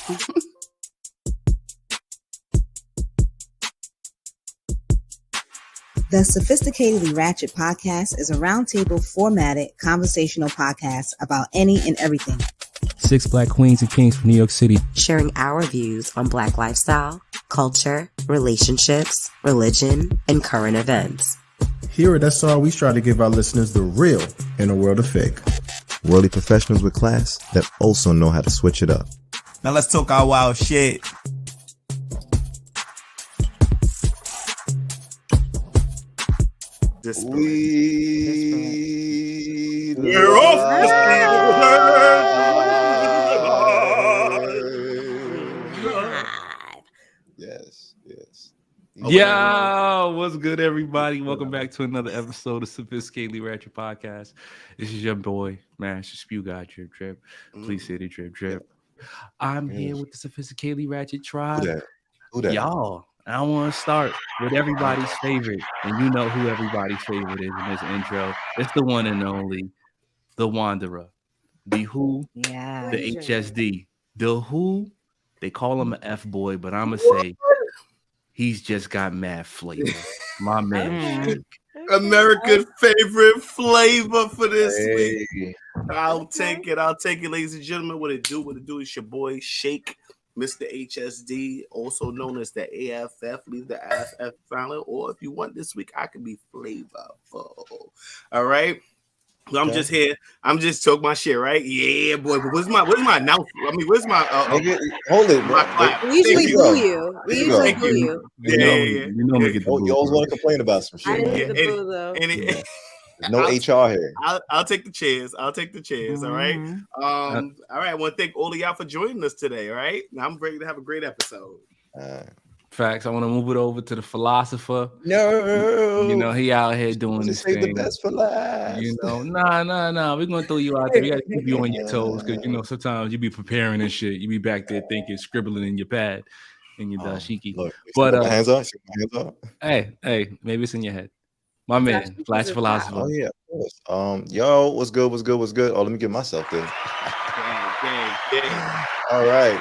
The Sophisticatedly Ratchet Podcast is a roundtable formatted conversational podcast about any and everything. 6 Black queens and kings from New York City, sharing our views on Black lifestyle, culture, relationships, religion, and current events. Here at SR, we try to give our listeners the real in a world of fake. Worldly professionals with class that also know how to switch it up. Now let's talk our wild shit. We're off the Yes. Yo, what's good, everybody? Welcome back to another episode of Sophisticatedly Ratchet Podcast. This is your boy, Master Spew God Drip Drip. Please say the drip drip. I'm here with the Sophisticatedly Ratchet Tribe. Who that? Y'all, I want to start with everybody's favorite, and you know who everybody's favorite is in this intro. It's the one and only, the Wanderer, the Who, the HSD, the Who. They call him an F-boy, but I'm gonna say he's just got mad flavor. My man. American favorite flavor for this week. I'll take it, ladies and gentlemen. What it do? It's your boy Shake, Mr. HSD, also known as the AFF. Leave the AFF silent, or if you want this week, I can be flavorful. All right. So I'm just here. I'm just talking my shit, right? Yeah, boy. But where's my announcement? I mean, where's my hold it, bro. We usually boo you. You always want to complain about some shit. I didn't get the boo though. No HR here. I'll take the chairs. All right. All right. I want to thank all of y'all for joining us today. All right. Now I'm ready to have a great episode. Facts. I want to move it over to the philosopher. No, you know he out here doing this thing. The best for last. You know, nah. We're gonna throw you out there. We gotta keep you on your toes because you know sometimes you be preparing and shit. You be back there thinking, scribbling in your pad, in your dashiki. But hands up. Hey, maybe it's in your head. My man, Flash Philosopher. Oh yeah, of course. Yo, what's good? Oh, let me get myself there. All right.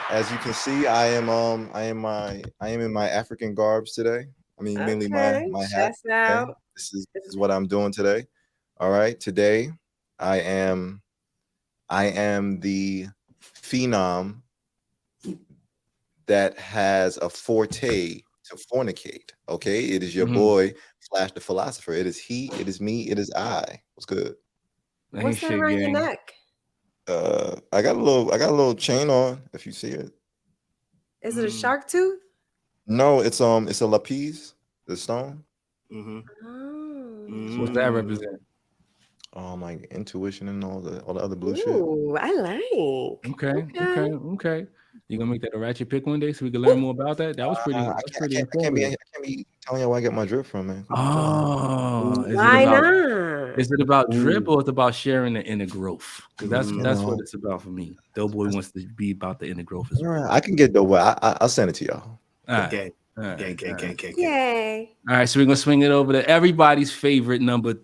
As you can see, I am in my African garbs today. I mean, mainly my hat. Okay? This is what I'm doing today. All right. Today, I am the phenom that has a forte to fornicate. Okay. It is your boy, Flash the Philosopher. It is he, it is me, it is I. What's good? What's that around your neck? I got a little chain on. If you see it, is it a shark tooth? No, it's a lapis, the stone. So what's that represent? My intuition and all the other blue shit. Ooh, I like. Okay. You gonna make that a ratchet pick one day so we can learn more about that? That was pretty. I can't be telling you where I get my drip from, man. Oh, why not? Is it about drip or it's about sharing the inner growth? Because that's what it's about for me. Doughboy wants to be about the inner growth as well. I can get Doughboy. I'll send it to y'all. Okay. Yay! All right, so we're gonna swing it over to everybody's favorite number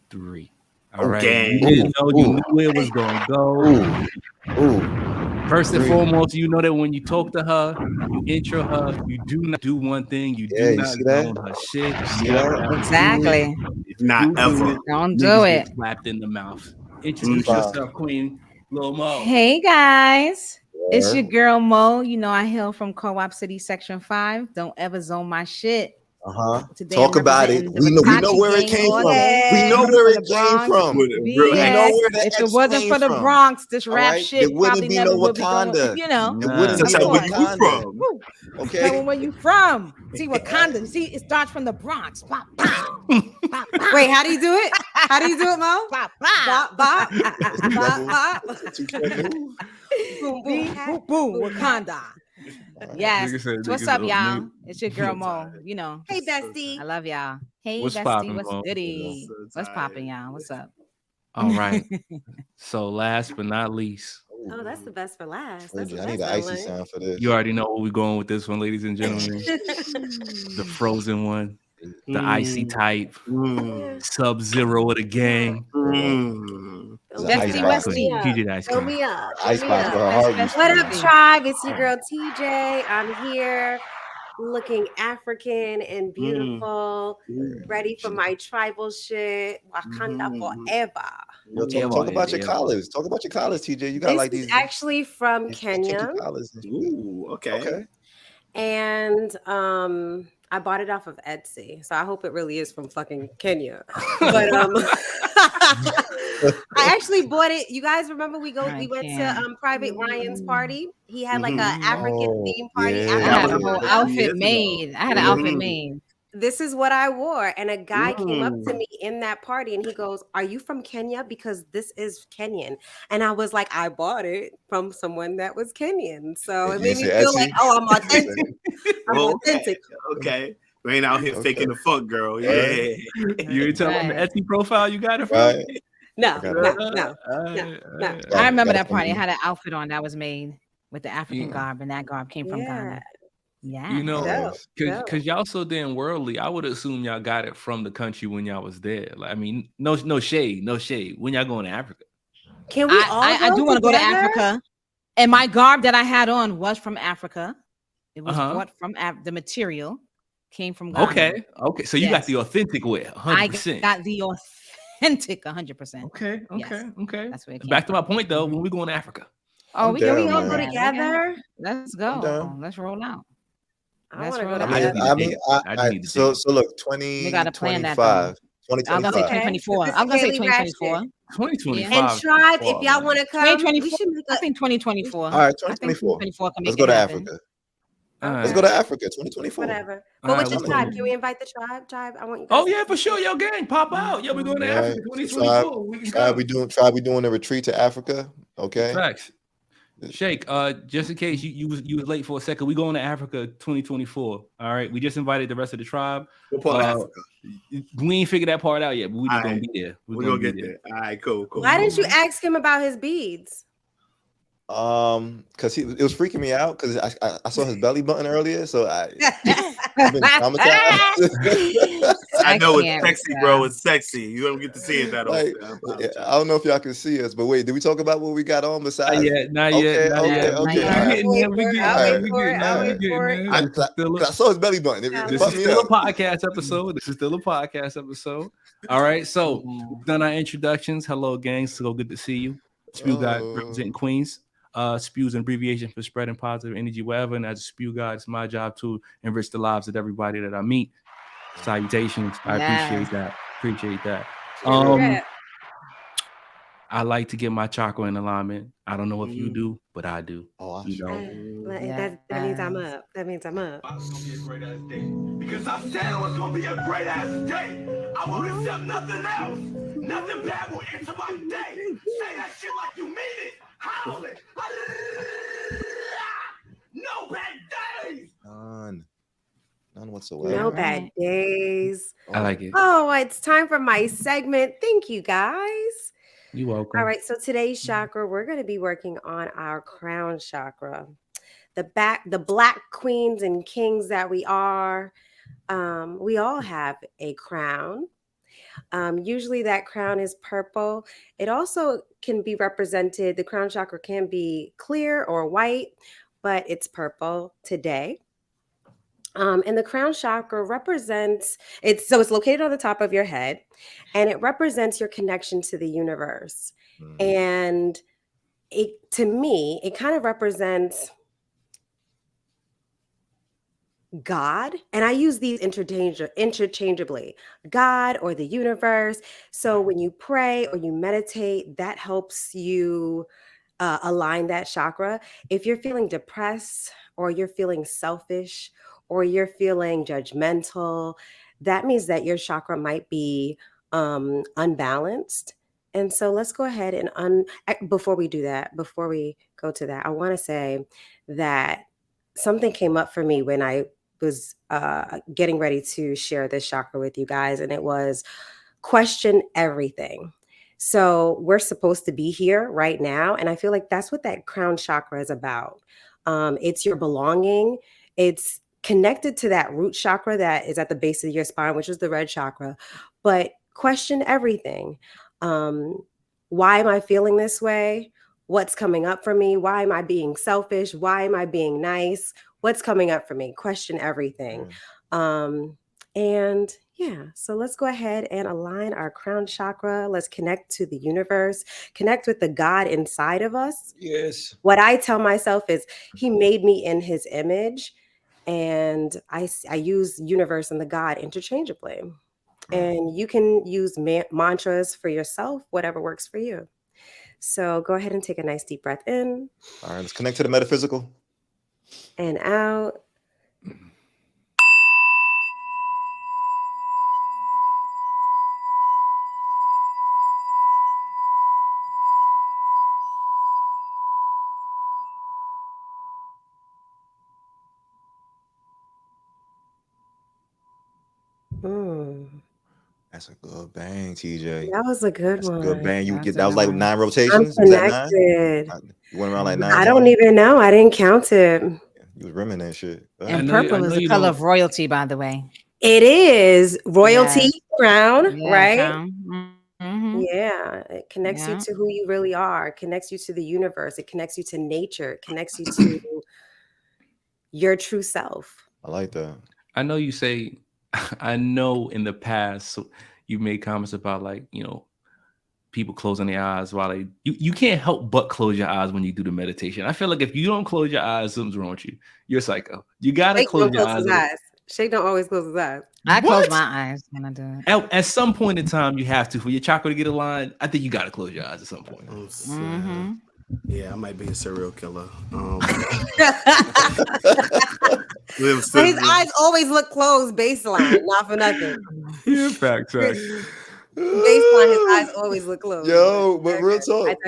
3. All right, you didn't know you knew where it was gonna go. First and foremost, you know that when you talk to her, you intro her, you do not do one thing, you do not own her shit. Exactly. Not ever. Don't do it. Slapped in the mouth. Introduce yourself, Queen Lil Mo. Hey guys, it's your girl Mo. You know I hail from Co-op City Section 5. Don't ever zone my shit. Today Talk about it. We know where it came from. We know where it came from. If it wasn't for the Bronx, this rap shit probably never would be going. You know, it wouldn't be no Wakanda. Okay, tell me where you from? See Wakanda. See, it starts from the Bronx. Bop, bop. Bop, bop. Wait, how do you do it? How do you do it, Mo? Bop, bop, bop, bop. Boom, boom, boom, Wakanda. Yes. What's up, y'all? It's your girl Mo. You know. Hey, bestie. I love y'all. Hey, What's bestie. poppin', What's Mo? goody? What's popping, y'all? What's up? All right. So last but not least. Oh, that's the best for last. I need an icy sound for this. You already know where we're going with this one, ladies and gentlemen. The frozen one. The icy type. Sub-Zero of the gang. Bestie Westie. TJ the ice Fill cream. me up. Icebox for her heart. What up, tribe? It's your girl TJ. I'm here looking African and beautiful, ready for my tribal shit. Wakanda forever. Yo, talk about your collars. Talk about your collars, TJ. You got this like these. Is actually from Kenya. Ooh, okay. And I bought it off of Etsy, so I hope it really is from fucking Kenya. But I actually bought it. You guys remember we went to Private Ryan's party. He had like a African theme party. I had a whole outfit made. I had an outfit made. This is what I wore, and a guy came up to me in that party, and he goes, "Are you from Kenya? Because this is Kenyan." And I was like, "I bought it from someone that was Kenyan," so it made me feel like, "Oh, I'm authentic. I'm authentic." Okay. We ain't out here faking the fuck, girl. Yeah. You ain't telling the Etsy profile you got it from? No. I remember that party. I had an outfit on that was made with the African garb, and that garb came from Ghana. Yeah, you know, because y'all so damn worldly. I would assume y'all got it from the country when y'all was there. Like, I mean, no shade. When y'all going to Africa? Can we all? I do want to go to Africa, and my garb that I had on was from Africa. It was bought from the material came from Ghana. Okay. So you got the authentic wear, 100%. I got the authentic 100%. Okay. That's where it came Back to my point though. When we going to Africa? Oh, we all go together. Let's go. Let's roll out. I want to go to Africa. So look, 2025. 2024. I'm gonna say 2024. 2025. And tribe, if y'all want to come, 2024. I think 2024. All right, 2024. Let's go to Africa. Let's go to Africa. 2024. Whatever. But with the tribe, can we invite the tribe? Tribe, I want you guys. Oh yeah, for sure. Yo, gang, pop out. Yo, we're going to Africa 2024. Tribe, we doing a retreat to Africa. Okay. Facts. Shake, just in case you was late for a second, we going to Africa 2024. All right, we just invited the rest of the tribe. What part of Africa? We ain't figured that part out yet, but we just gonna be there. We're gonna get there. All right, cool. Why didn't you ask him about his beads? Because it was freaking me out because I saw his belly button earlier, so I've been traumatized. I know it's sexy, bro. It's sexy. You don't get to see it that often. I don't know if y'all can see us, but wait, did we talk about what we got on besides? Not yet. Okay. I saw his belly button. This is still a podcast episode. All right, so we've done our introductions. Hello, gang. So good to see you. Spew God representing Queens. Spew is an abbreviation for spreading positive energy wherever, and as a Spew God, it's my job to enrich the lives of everybody that I meet. Salutations. I appreciate that. I like to get my chakra in alignment. I don't know if you do, but I do. That means I'm up. That means I'm up. Because I said it was gonna be a great ass day. I won't accept nothing else. Nothing bad will enter my day. Say that shit like you mean it. Howl it. No bad days. None whatsoever. No bad days. I like it. Oh, it's time for my segment. Thank you, guys. You're welcome. All right, so today's chakra, we're going to be working on our crown chakra. The black queens and kings that we are, we all have a crown. Usually that crown is purple. It also can be represented, the crown chakra can be clear or white, but it's purple today. And the crown chakra represents, it's located on the top of your head, and it represents your connection to the universe. And to me, it kind of represents God, and I use these interchangeably, God or the universe. So when you pray or you meditate, that helps you align that chakra. If you're feeling depressed or you're feeling selfish or you're feeling judgmental, that means that your chakra might be unbalanced. And so let's go ahead and before we go to that, I want to say that something came up for me when I was getting ready to share this chakra with you guys, and it was question everything. So we're supposed to be here right now, and I feel like that's what that crown chakra is about. It's your belonging. It's connected to that root chakra that is at the base of your spine, which is the red chakra. But question everything. why am I feeling this way? What's coming up for me? Why am I being selfish? Why am I being nice? What's coming up for me? Question everything. And yeah, so let's go ahead and align our crown chakra. Let's connect to the universe, connect with the God inside of us. Yes. What I tell myself is he made me in his image, and I use universe and the God interchangeably. And you can use mantras for yourself, whatever works for you. So go ahead and take a nice deep breath in. All right, let's connect to the metaphysical. And out. That's a good bang, TJ. That was a good one. Good bang. You get that was like 9 rotations. I'm Was that 9? You went around like 9 I don't even know. I didn't count it. You was rimming that shit. And purple is the color of royalty, by the way. It is royalty crown, right? Crown. Mm-hmm. Yeah, it connects you to who you really are. It connects you to the universe. It connects you to nature. It connects you to your true self. I like that. I know you say, I know in the past you made comments about like, you know, people closing their eyes while you can't help but close your eyes when you do the meditation. I feel like if you don't close your eyes, something's wrong with you. You're psycho. You gotta close your eyes. Shake don't always close his eyes. I close my eyes when I do it. At some point in time, you have to for your chakra to get aligned. I think you gotta close your eyes at some point. Yeah, I might be a serial killer. His eyes always look closed, baseline, not for nothing. Yeah, fact. Baseline, his eyes always look closed. Yo, but real talk.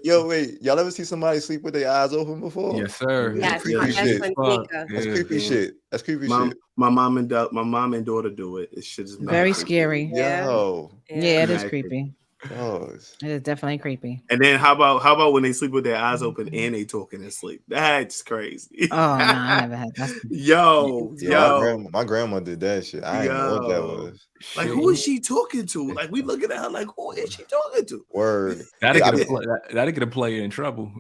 Yo, wait. Y'all ever see somebody sleep with their eyes open before? Yes, sir. Yes, That's creepy shit. That's creepy shit. My mom and daughter do it. It shit is very scary. Yo. Yeah, it is creepy. Oh, it is definitely creepy. And then how about when they sleep with their eyes open and they talking in sleep? That's crazy. Oh no, I never had that. Yo. My grandma did that shit. I didn't know what that was. Like, who is she talking to? Like, we looking at her like, who is she talking to? Word. That'll get a player in trouble.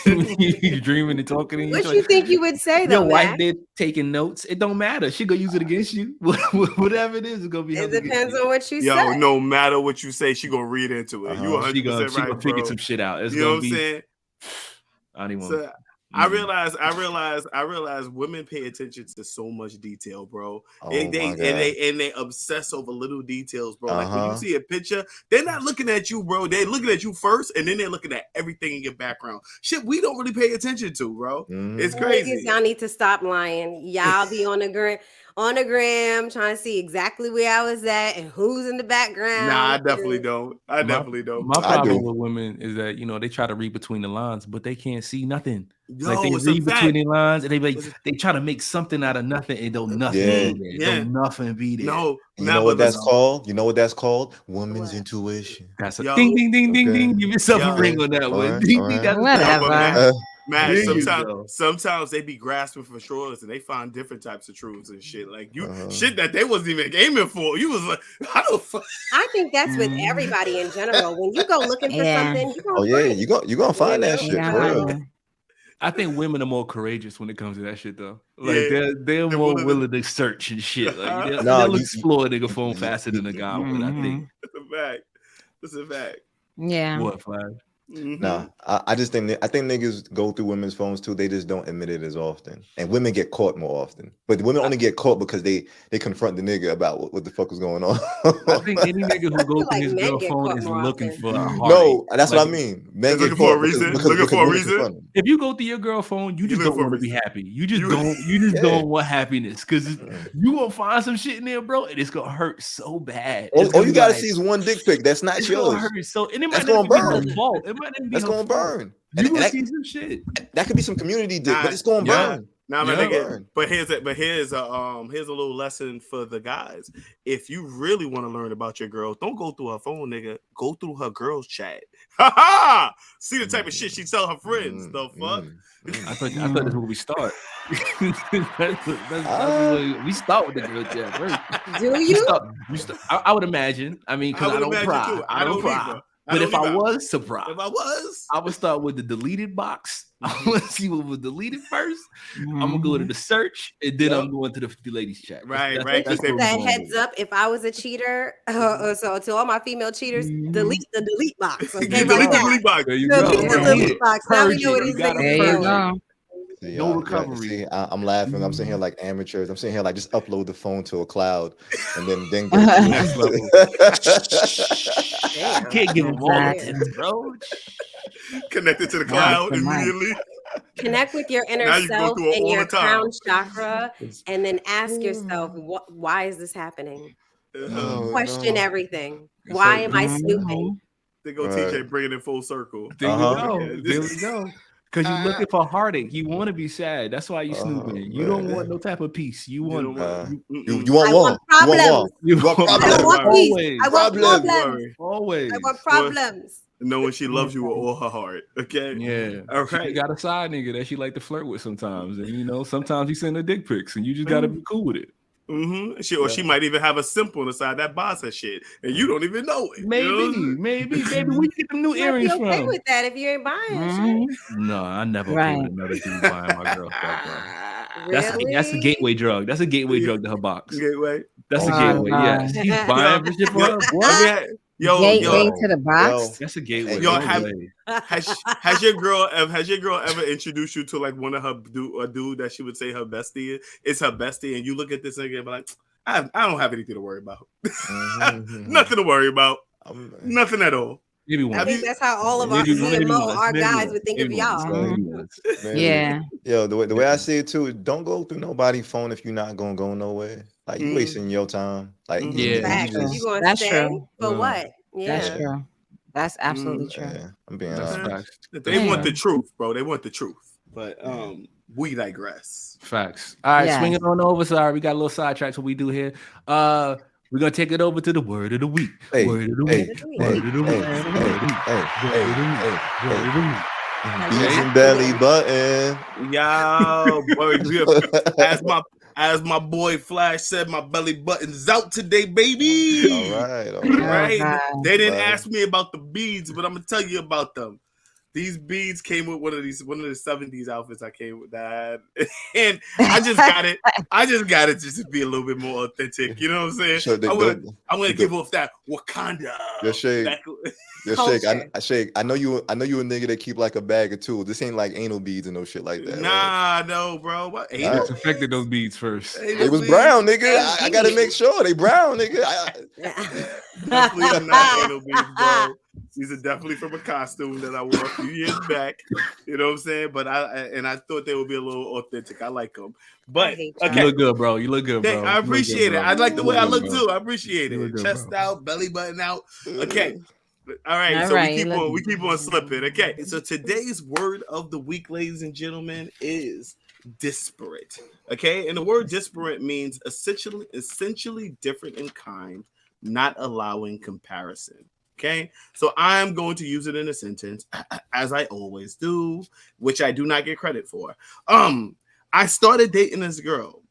You dreaming and talking. And what you think you would say though? Your wife did taking notes. It don't matter. She gonna use it against you. Whatever it is, it's gonna be. It depends on what you say. Yo, no matter what you say, she gonna read into it. You 100% she gonna figure some shit out. It's you know what I'm saying? I don't even. So, I realize women pay attention to so much detail, bro. And they obsess over little details, bro. Like when you see a picture, they're not looking at you, bro. They're looking at you first, and then they're looking at everything in your background. Shit, we don't really pay attention to, bro. It's crazy. Y'all need to stop lying. Y'all be on the gram trying to see exactly where I was at and who's in the background. Nah, I definitely don't. I definitely don't. My problem with women is that, you know, they try to read between the lines, but they can't see nothing. Yo, like they read between the lines and they try to make something out of nothing and don't nothing be there. Don't nothing be there. No, you know what that's called? You know what that's called? Woman's intuition. That's a ding ding ding ding ding. Give yourself a ring on that one. Whatever. Man, sometimes they be grasping for straws and they find different types of truths and shit. Like shit that they wasn't even aiming for. You was like, I think that's with everybody in general. When you go looking for something, you gonna find that shit. For real. I think women are more courageous when it comes to that shit, though. Like they're more willing to search and shit. Like they'll explore a nigga phone faster than a guy would. I think that's a fact. Yeah. What, Flash? No, I just think niggas go through women's phones too. They just don't admit it as often, and women get caught more often. But women only get caught because they confront the nigga about what the fuck was going on. I think any nigga who goes through his girl phone is looking for a hearty. No, that's what I mean. Men looking for a reason. Looking for a reason. If you go through your girl phone, you just don't want to be happy. You just don't want happiness because you gonna find some shit in there, bro, and it's gonna hurt so bad. All you gotta see is one dick pic. That's not yours. And it might not be her fault. That's gonna burn. You gonna see some shit. That could be some community dick, but it's gonna burn. Nah, man, nigga. But here's a little lesson for the guys. If you really want to learn about your girl, don't go through her phone, nigga. Go through her girl's chat. See the type of shit she tell her friends. The fuck. I thought this is where we start. We start with the girl chat first. Do you? I would imagine. I mean, because I don't pry. But if I was surprised, I would start with the deleted box. I want to see what was deleted first. I'm gonna go to the search, and then I'm going to the 50 ladies chat. Right. Just that heads up. If I was a cheater, so to all my female cheaters, delete the delete box. Okay, delete the delete box. There you delete go. the delete box. Now we know what these niggas go. See, no recovery. See, I'm laughing. I'm sitting here like amateurs. I'm sitting here like just upload the phone to a cloud and then go next level. Damn. Can't give them all the tips, bro. Connected to the cloud immediately. Connect with your inner self and your crown chakra, and then ask yourself, why is this happening? Question everything. Why am I snooping? They go TJ bringing it full circle. There you go. There we go. Because you're looking for heartache. You want to be sad. That's why you're snooping. You don't want no type of peace. You want you want problems. You want problems. I want peace. I want problems. Always. I want problems. Knowing she loves you with all her heart. Okay. Yeah. All right. She got a side nigga that she like to flirt with sometimes. And sometimes he send her dick pics and you just gotta be cool with it. Mm-hmm. She might even have a simple on the side that buys her shit, and you don't even know it. Maybe we get them new earrings from. Okay from. With that, if you ain't buying shit. No, I never okay with another dude buying my girl stuff, bro. That's a gateway drug. That's a gateway drug to her box. Gateway. That's a gateway. Yeah, he's buying shit for her. What? Gateway to the box. That's a gateway. Yo, has your girl ever introduced you to like one of her dude that she would say her bestie is her bestie, and you look at this nigga and be like, I don't have anything to worry about. Nothing to worry about. Nothing at all. I think that's how all of our guys would think of y'all. Yeah. Yo, the way I see it too, don't go through nobody's phone if you're not gonna go nowhere. Like you wasting your time. Like that's true. For what? Yeah. That's true. That's absolutely true. Yeah. I'm being honest. They want the truth, bro. They want the truth. But we digress. Facts. All right, swing it on over. Sorry, we got a little sidetracked. What we do here. We're gonna take it over to the word of the week. Word of the week. Word of the week. Beats and belly button. Yo, as my boy Flash said, my belly button's out today, baby. All right. They didn't ask me about the beads, but I'm gonna tell you about them. These beads came with one of the 70s outfits I came with that, and I just got it. I just got it just to be a little bit more authentic. You know what I'm saying? Sure, I'm gonna give off that Wakanda. Shake. I know you a nigga that keep like a bag of tools. This ain't like anal beads and no shit like that. Nah, no, bro. What anal? I disinfected those beads first. They was brown, nigga. I gotta make sure they brown, nigga. Definitely not anal beads, bro. These are definitely from a costume that I wore a few years back. You know what I'm saying? But I thought they would be a little authentic. I like them. But okay, you look good, bro. You look good, bro. I appreciate it. I like the way I look too. I appreciate it. Chest out, belly button out. Okay. All right. So we keep on slipping. Okay. So today's word of the week, ladies and gentlemen, is disparate. Okay, and the word disparate means essentially different in kind, not allowing comparison. Okay, so I'm going to use it in a sentence, as I always do, which I do not get credit for. I started dating this girl,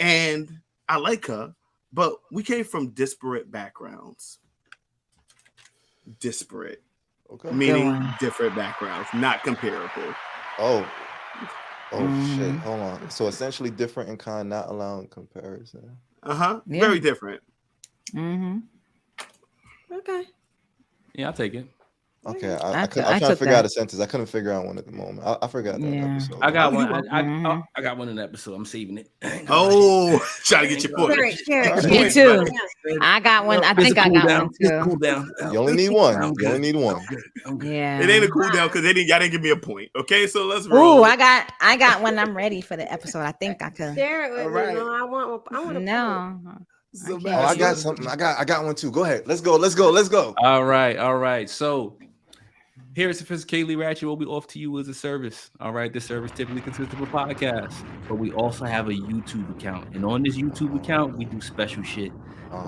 and I like her, but we came from disparate backgrounds. Disparate, meaning different backgrounds, not comparable. Oh shit! Hold on. So essentially different in kind, not allowing comparison. Very different. Okay. Yeah, I'll take it. Okay, I'm trying to figure out a sentence. I couldn't figure out one at the moment. I forgot that episode. I got one. I got one in the episode. I'm saving it. Oh, trying to get your point. Me too. I got one. I think I got one too. Cool down. You only need one. You only need one. Yeah. It ain't a cool down because y'all didn't give me a point. Okay, so let's roll. Ooh, I got one. I'm ready for the episode. I think I could. Share it with me. No, I want no. So I got something. I got one too. Go ahead. Let's go. All right. So here at Sophisticatedly Ratchet, what we offer to you is a service. All right. This service typically consists of a podcast, but we also have a YouTube account. And on this YouTube account, we do special shit.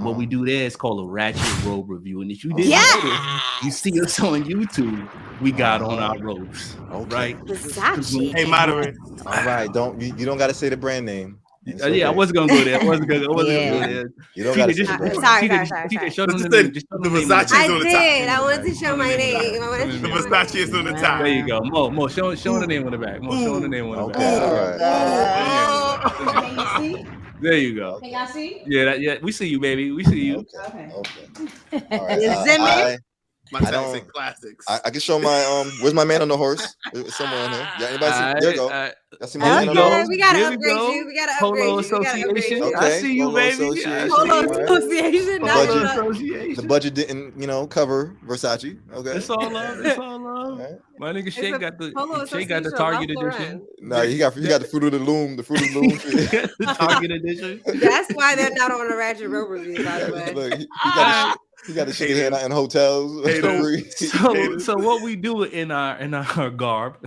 What we do there is called a Ratchet Robe review. And if you didn't know, you see us on YouTube, we got on our robes. Right? Versace. Hey, moderator. All right. You don't got to say the brand name. Yeah, I wasn't gonna go there. I wasn't gonna go there. You don't gotta sorry. Show them the name. Just show The them the name. Versace is on the top. I did. I wanted to show my name. The Versace is on the top. There you go. Mo, show the name on the back. Mo, show the name on the back. All right. Can you see? There you go. Can y'all see? Yeah, we see you, baby. We see you. Okay. All right. My toxic classics. I can show my where's my man on the horse? It's somewhere in here. Yeah, anybody see? There you go. I see my man on the horse. We gotta upgrade you. We gotta upgrade Polo you. Association. Okay. I see you, Polo baby. Association. Polo Association. The budget didn't cover Versace. Okay. It's all love. It's all love. Right. My nigga Shake got the Association Target Ralph edition. No, he got the Fruit of the Loom. The Fruit of the Loom. The Target edition. That's why they're not on the Ratchet Robe review, by the way. Look, he got the shit hand out in hotels. So what we do in our garb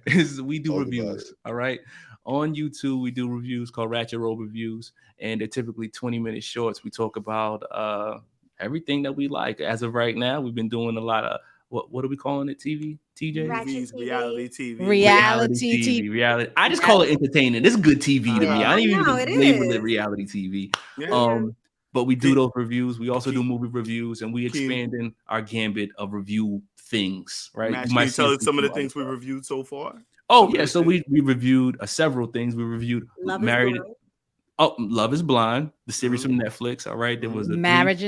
is we do reviews. All right. On YouTube, we do reviews called Ratchet Robe reviews, and they're typically 20-minute shorts. We talk about everything that we like. As of right now, we've been doing a lot of what are we calling it? TV, TJ? Reality TV. Reality TV. Reality. I just call it entertaining. It's good TV to me. I don't even label it reality TV. Yeah. But we do those reviews. We also do movie reviews, and we expand in our gambit of review things. Right? Matt, can you tell us some of the things we reviewed so far? Oh yeah, so we reviewed several things. We reviewed Love is Blind, the series from Netflix. All right, there was a Marriage.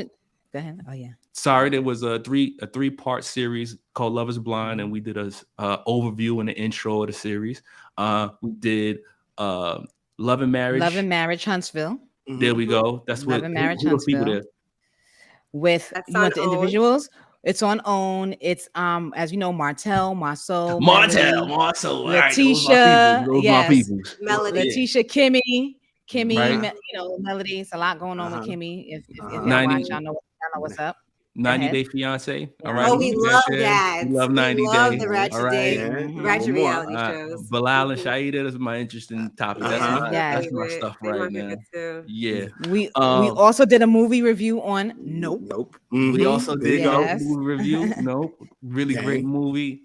Go ahead. Oh yeah. Sorry, there was a three-part series called Love is Blind, and we did a overview and the intro of the series. We did Love and Marriage Huntsville. There we go. That's Love what and Marriage people Huntsville. there. With you want the individuals? It's on OWN. It's as you know, Martell, Letitia, Melody, Letitia, Kimmy, right. Melody. It's a lot going on with Kimmy. If y'all watch, y'all know what's up. 90 Day Fiance. All right. Oh, we love that. We love 90 Day. Love the Ratchet Day. Ratchet reality shows. Bilal and Shaida is my interesting topic. That's my stuff right now. Yeah. We also did a movie review on Nope. We also did a movie review. Nope. Really great movie.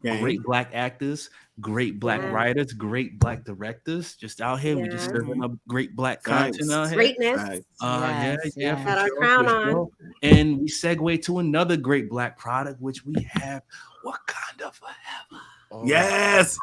Great black actors, great black writers, great black directors. Just out here, we just serving up great black content out here. Greatness. Got our crown on. And we segue to another great black product, which we have Wakanda Forever. Oh. Yes.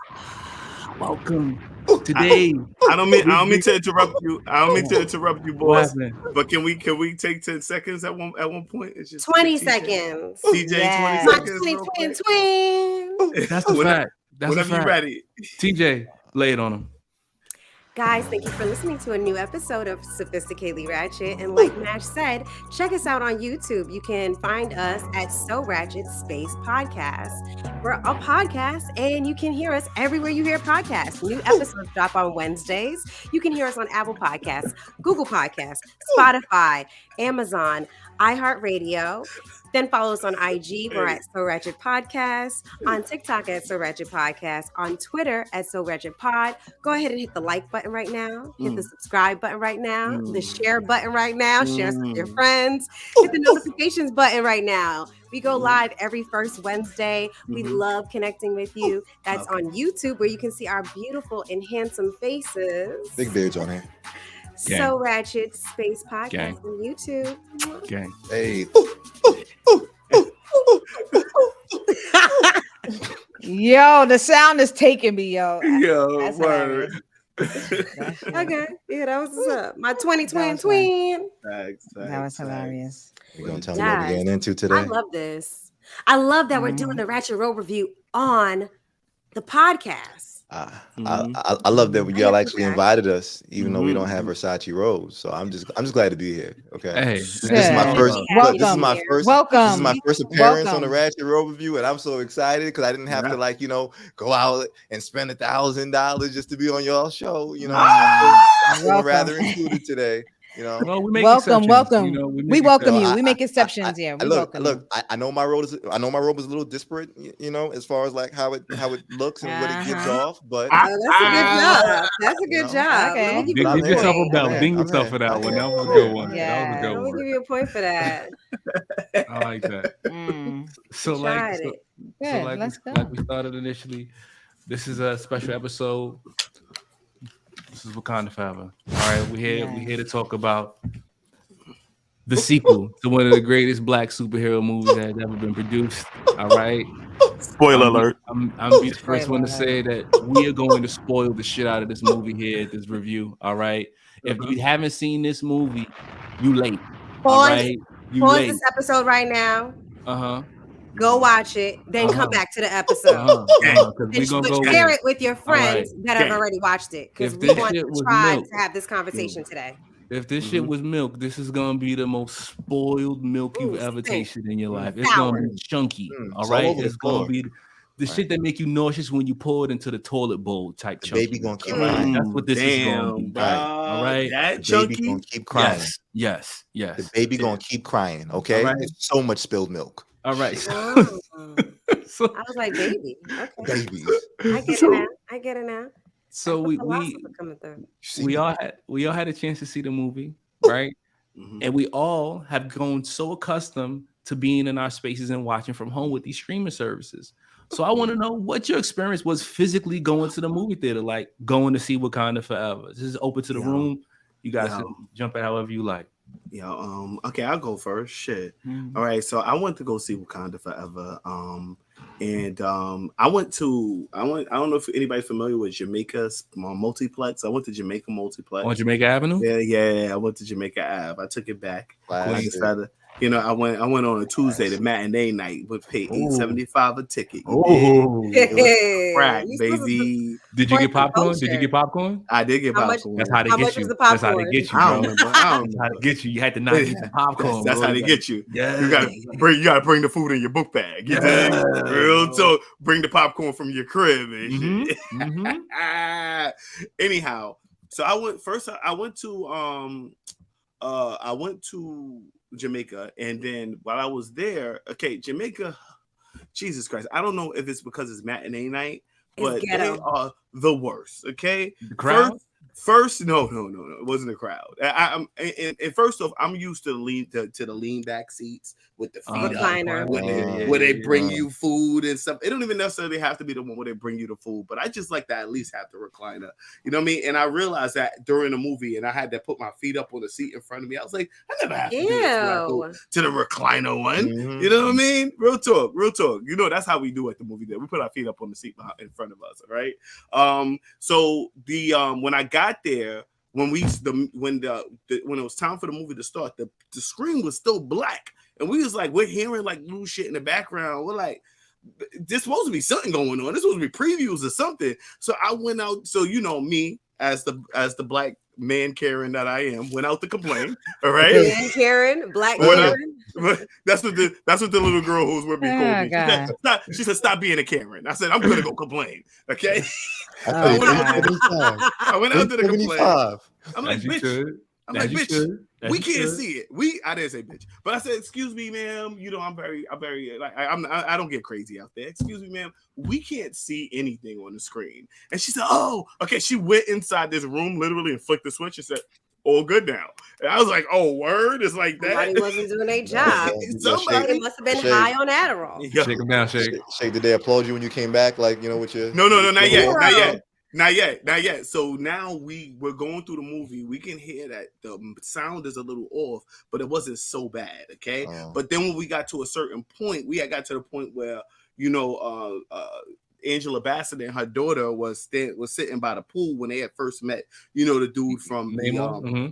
Welcome today. I don't mean to interrupt you. I don't mean to interrupt you, boys. But can we take 10 seconds at one point? It's just 20 seconds. TJ, 20 seconds. Twin. That's the fact. Whenever you're ready. TJ, lay it on him. Guys, thank you for listening to a new episode of Sophisticatedly Ratchet. And like Nash said, check us out on YouTube. You can find us at So Ratchet Space Podcast. We're a podcast, and you can hear us everywhere you hear podcasts. New episodes drop on Wednesdays. You can hear us on Apple Podcasts, Google Podcasts, Spotify, Amazon, iHeartRadio. Then follow us on IG. We're at So Ratchet Podcast. On TikTok at So Ratchet Podcast. On Twitter at So Ratchet Pod. Go ahead and hit the like button right now. Hit the subscribe button right now. The share button right now. Share us with your friends. Hit the notifications button right now. We go live every first Wednesday. We love connecting with you. That's on YouTube, where you can see our beautiful and handsome faces. Big beards on here. So Ratchet Space Podcast on YouTube. Gang. Hey. Yo, the sound is taking me, yo. Yo, word. Okay. Yeah, that was what's up. My 2020 twin. That was hilarious. You're going to tell me what we're getting into today? I love this. I love that we're doing the Ratchet Robe review on the podcast. I love that y'all actually invited us, even though we don't have Versace robes. So I'm just glad to be here. Okay, hey, this is my first. Welcome. This is my first. Welcome. This is my first appearance on the Ratchet Robe review, and I'm so excited because I didn't have to go out and spend $1,000 just to be on y'all show. I feel rather included today. Well, we make welcome. We welcome you. We make exceptions here. Look. I know my robe is a little disparate, as far as like how it looks and what it gives off. But that's a good job. That's a good job. Okay. Give yourself a bell. Ding yourself for that one. That was a good one. Yeah. That was a good one. Let me give you a point for that. I like that. So like we started initially, this is a special episode. This is Wakanda Forever. All right, we're here to talk about the sequel to one of the greatest black superhero movies that has ever been produced. All right. Spoiler alert. I'm be the first one to say that we are going to spoil the shit out of this movie here at this review. All right. If you haven't seen this movie, you late. All right. Pause this episode right now. Go watch it, then come back to the episode. And share it with your friends that have already watched it, because we want to try to have this conversation today. If this shit was milk, this is gonna be the most spoiled milk you've ever tasted in your life. It's gonna be chunky. All right, it's gonna be the shit that make you nauseous when you pour it into the toilet bowl type chunky. Baby gonna keep crying. That's what this is gonna be. All right, that chunky. Baby gonna keep crying. Yes. The baby gonna keep crying. Okay, it's so much spilled milk. All right. So, I was like, baby. Okay. Babies. I get it now. So we all had a chance to see the movie, right? And we all have grown so accustomed to being in our spaces and watching from home with these streaming services. So I want to know what your experience was physically going to the movie theater, like going to see Wakanda Forever. This is open to the room. You guys can jump in however you like. Okay, I'll go first. Shit. All right, so I went to go see Wakanda Forever. And I don't know if anybody's familiar with Jamaica's multiplex. I went to Jamaica Multiplex on Jamaica Avenue. Yeah. I went to Jamaica Ave. I took it back. I decided, I went on a Tuesday, the matinee night, would pay $8.75 a ticket. Crack, baby. Did you get popcorn? I did get popcorn. That's how they get you. That's how they get you, bro. That's how they get you. You had to not get the popcorn. That's how they get you. Yeah. You gotta bring the food in your book bag. You real talk. Bring the popcorn from your crib and shit. Anyhow, so I went to Jamaica, and then while I was there, Jamaica, Jesus Christ, I don't know if it's because it's matinee night, but they are the worst. Okay, the crowd. First, no, it wasn't a crowd. And first off, I'm used to the lean back seats with the feet up, where they bring you food and stuff. It don't even necessarily have to be the one where they bring you the food, but I just like to at least have the recliner. You know what I mean? And I realized that during the movie, and I had to put my feet up on the seat in front of me. I was like, I never have to do this when I go to the recliner one. You know what I mean? Real talk. That's how we do at the movie there. We put our feet up on the seat in front of us, right? So when I got there, when it was time for the movie to start, the screen was still black, and we was like, we're hearing like little shit in the background. We're like, there's supposed to be something going on. There's supposed to be previews or something. So I went out. So me as the black man Karen that I am, went out to complain. All right, man Karen, black Karen. That's what the little girl who was with me told me. She said, "Stop being a Karen." I said, "I'm gonna go complain." Okay. I went out to the complaint. I'm like, bitch. We can't see it. I didn't say bitch, but I said, "Excuse me, ma'am. I'm very like I don't get crazy out there. Excuse me, ma'am. We can't see anything on the screen." And she said, "Oh, okay." She went inside this room literally and flicked the switch and said, "All good now." And I was like, "Oh, word!" It's like that. Somebody wasn't doing their job. Somebody must have been high on Adderall. Shake them down, shake. Did they applaud you when you came back? Like, with your no, not yet. So now we're going through the movie. We can hear that the sound is a little off, but it wasn't so bad. Okay. But then when we got to a certain point, got to the point where Angela Bassett and her daughter was sitting by the pool when they had first met, the dude from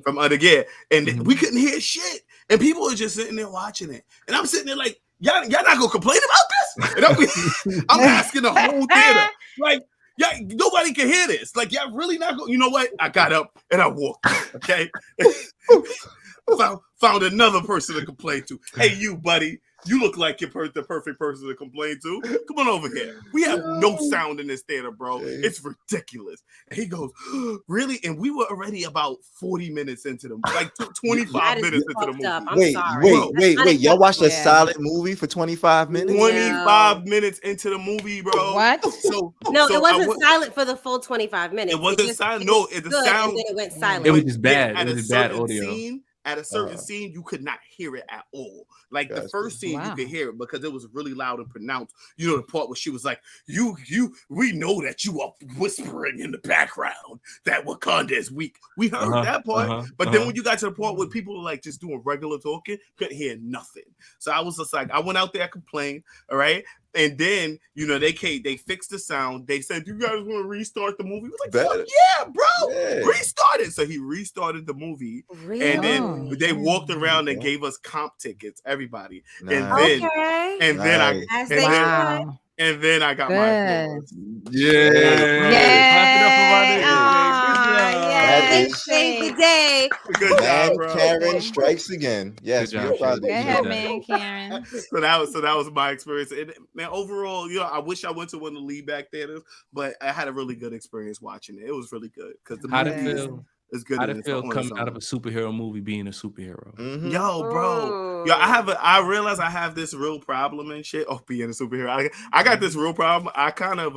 from Under Gear, and we couldn't hear shit, and people were just sitting there watching it, and I'm sitting there like, y'all not gonna complain about this? And I'm asking the whole theater, like, yeah, nobody can hear this. Like, y'all really not going? You know what? I got up and I walked. Okay, found another person to complain to. Hey, you buddy. You look like you're the perfect person to complain to. Come on over here. We have no sound in this theater, bro. It's ridiculous. And he goes, really? And we were already about 40 minutes into the movie, like 25 minutes into the movie. Wait. Y'all watched a solid movie for 25 minutes? 25 minutes into the movie, bro. What? It wasn't silent for the full 25 minutes. It wasn't silent. No, the sound. And then it went silent. It was just bad. It was bad audio. at a certain scene, you could not hear it at all. Like the first scene, you could hear it because it was really loud and pronounced. You know, the part where she was like, we know that you are whispering in the background that Wakanda is weak. We heard that part. But then when you got to the part where people were like just doing regular talking, couldn't hear nothing. So I was just like, I went out there, complained, all right? And then, you know, they fixed the sound. They said, you guys want to restart the movie? I was like, fuck yeah, bro. Restart it. So he restarted the movie. Really? And then they walked around and gave us comp tickets, everybody. Nice. And then I got my applause. They saved the day. Good job, bro. Karen strikes again. Yes, we are proud of you. Go ahead, man, Karen. So that was my experience. And man, overall, you know, I wish I went to one of the lead back theaters, but I had a really good experience watching it. It was really good because the movie is good. How did it feel coming out of a superhero movie being a superhero? Yo, bro. Yo, I realize I have this real problem and shit. Oh, being a superhero. I got this real problem. I kind of